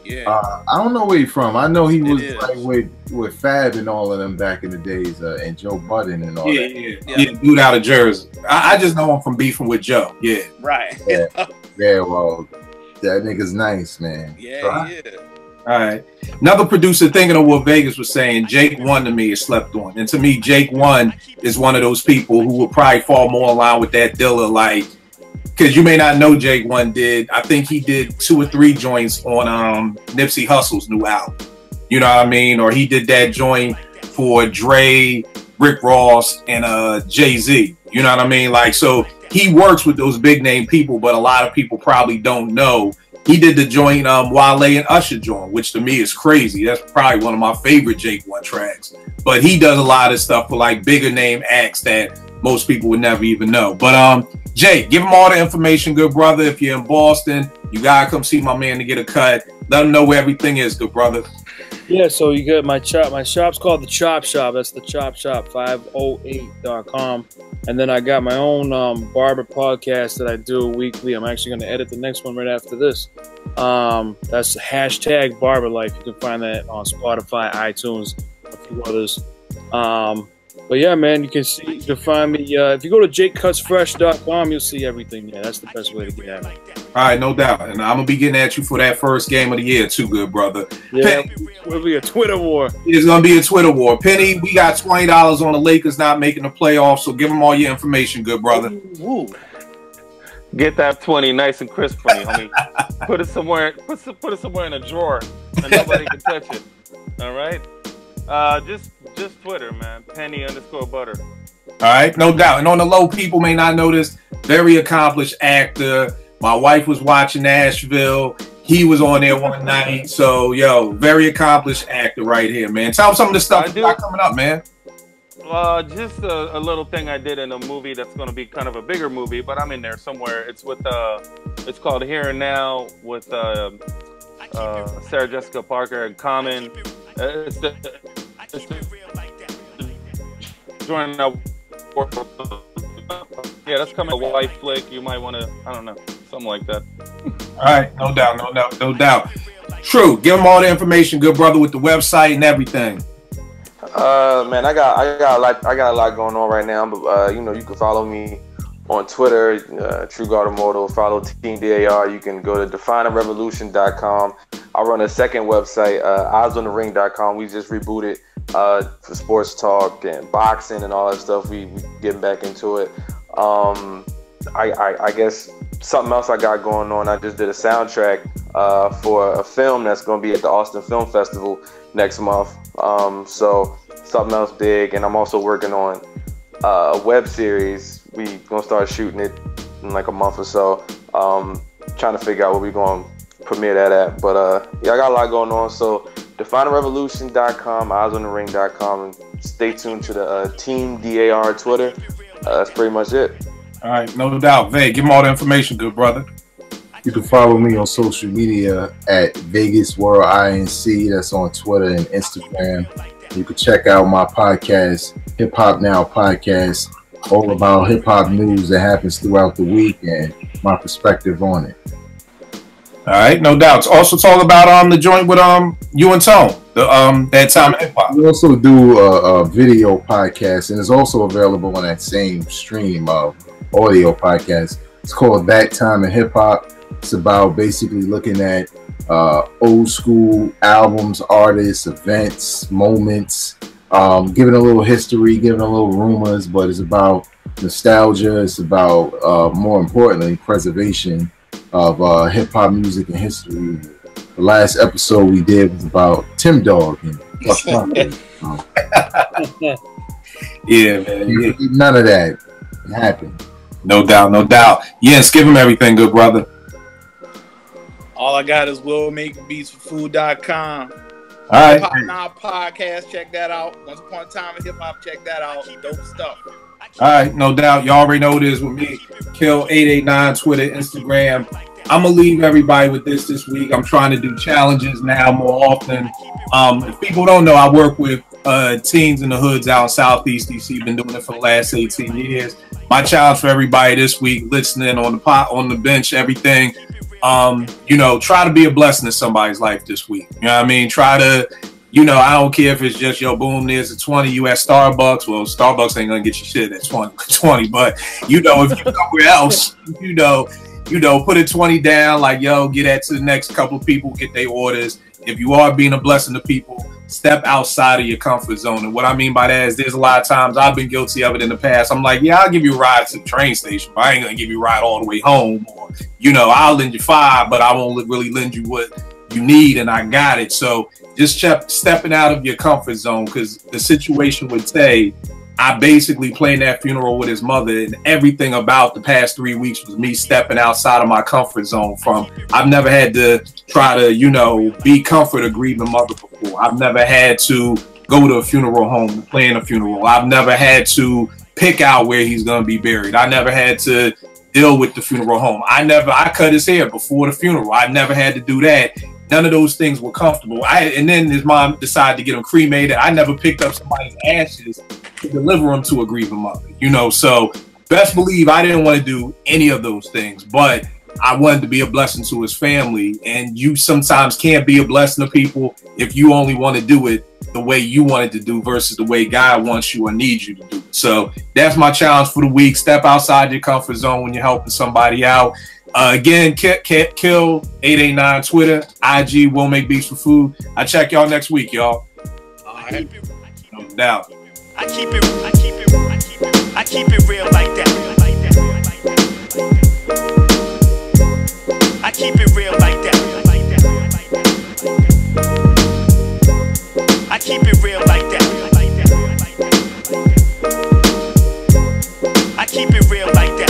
Yeah. I don't know where he's from. I know he was like with Fab and all of them back in the days, and Joe Budden and all that. Yeah, dude out of Jersey. I just know him from beefing with Joe. Yeah. Right. Yeah, well, that nigga's nice, man. Yeah. All right. Another producer thinking of what Vegas was saying, Jake One to me is slept on. And to me, Jake One is one of those people who will probably fall more in line with that Dilla, like, because you may not know Jake One did. I think he did 2 or 3 joints on Nipsey Hussle's new album. You know what I mean? Or he did that joint for Dre, Rick Ross, and Jay-Z. You know what I mean? Like, so he works with those big name people, but a lot of people probably don't know. He did the joint Wale and Usher joint, which to me is crazy. That's probably one of my favorite Jake One tracks. But he does a lot of stuff for like bigger name acts that most people would never even know. But Jake, give him all the information, good brother. If you're in Boston, you gotta come see my man to get a cut. Let him know where everything is, good brother. Yeah, so you get my shop's called the Chop Shop. That's the Chop Shop 508.com. And then I got my own barber podcast that I do weekly. I'm actually going to edit the next one right after this. That's hashtag Barber Life. You can find that on Spotify, iTunes, a few others. But yeah, man, you can find me. If you go to jakecutsfresh.com, you'll see everything there. That's the best way to get at me. All right, no doubt. And I'm going to be getting at you for that first game of the year too, good brother. Yeah, it'll be a Twitter war. It's going to be a Twitter war. Penny, we got $20 on the Lakers not making the playoffs, so give them all your information, good brother. Ooh. Get that 20 nice and crisp for me, homie. Put it somewhere in a drawer and nobody can touch it. All right? Just Twitter, man. Penny_butter. All right, no doubt. And on the low, people may not know this. Very accomplished actor. My wife was watching Nashville. He was on there one night. So, yo, very accomplished actor right here, man. Tell him some of the stuff you got coming up, man. Just a little thing I did in a movie that's going to be kind of a bigger movie, but I'm in there somewhere. It's with it's called Here and Now with Sarah Jessica Parker and Common. Yeah, that's coming a white flick. You might want to, I don't know, something like that. All right, no doubt. True, give them all the information, good brother, with the website and everything. Man, I got a lot going on right now, but you can follow me on Twitter, True Gardamoto. Follow Team DAR. You can go to definearevolution.com. I run a second website, eyesonthering.com. We just rebooted for sports talk and boxing and all that stuff. We getting back into it. I guess something else I got going on. I just did a soundtrack for a film that's going to be at the Austin Film Festival next month. So something else big, and I'm also working on a web series. We gonna start shooting it in like a month or so. Trying to figure out where we gonna premiere that at. But yeah, I got a lot going on. So definearevolution.com, eyesonthering.com, and stay tuned to the Team DAR Twitter. That's pretty much it. All right, no doubt. Vay, give them all the information, good brother. You can follow me on social media at Vegas World INC. That's on Twitter and Instagram. You can check out my podcast, Hip Hop Now Podcast, all about hip hop news that happens throughout the week and my perspective on it. All right, no doubt. Also talk about the joint with you and Tone, that time in hip hop. We also do a video podcast, and it's also available on that same stream of audio podcast. It's called That Time in Hip Hop. It's about basically looking at old school albums, artists, events, moments, giving a little history, giving a little rumors, but it's about nostalgia. It's about, more importantly, preservation of hip-hop music and history. The last episode we did was about Tim Dog and Yeah, man. Yeah. None of that happened. No doubt, no doubt. Yes, give him everything, good brother. All I got is willmakebeatsforfood.com. All right. Hip Hop Now podcast, check that out. Once Upon a Time in Hip Hop, check that out. Dope stuff. All right, no doubt. Y'all already know what it is with me. Kill889, Twitter, Instagram. I'm going to leave everybody with this week. I'm trying to do challenges now more often. If people don't know, I work with teens in the hoods out in Southeast DC. Been doing it for the last 18 years. My challenge for everybody this week, listening on the bench, everything, try to be a blessing to somebody's life this week. You know what I mean? Try to, I don't care if it's just, boom, there's a 20, you at Starbucks. Well, Starbucks ain't going to get you shit at 20, but, if you somewhere else, put a 20 down, like, get that to the next couple of people, get their orders. If you are being a blessing to people, step outside of your comfort zone. And what I mean by that is there's a lot of times I've been guilty of it in the past. I'm like, I'll give you a ride to the train station, but I ain't going to give you a ride all the way home. Or, I'll lend you $5, but I won't really lend you what you need, and I got it. So just stepping out of your comfort zone, because the situation with Tay, I basically played that funeral with his mother, and everything about the past 3 weeks was me stepping outside of my comfort zone. I've never had to try to, be comfort a grieving mother before. I've never had to go to a funeral home, plan a funeral. I've never had to pick out where he's going to be buried. I never had to deal with the funeral home. I cut his hair before the funeral. I never had to do that. None of those things were comfortable. And then his mom decided to get him cremated. I never picked up somebody's ashes to deliver them to a grieving mother, so best believe I didn't want to do any of those things, but I wanted to be a blessing to his family. And you sometimes can't be a blessing to people if you only want to do it the way you wanted to do versus the way God wants you or needs you to do it. So that's my challenge for the week. Step outside your comfort zone when you're helping somebody out. Again, Kill889, Twitter, IG, Will Make Beats for Food. I check y'all next week, y'all. All right. No doubt. I keep it real like that. I keep it real like that. I keep it real like that. I keep it real like that.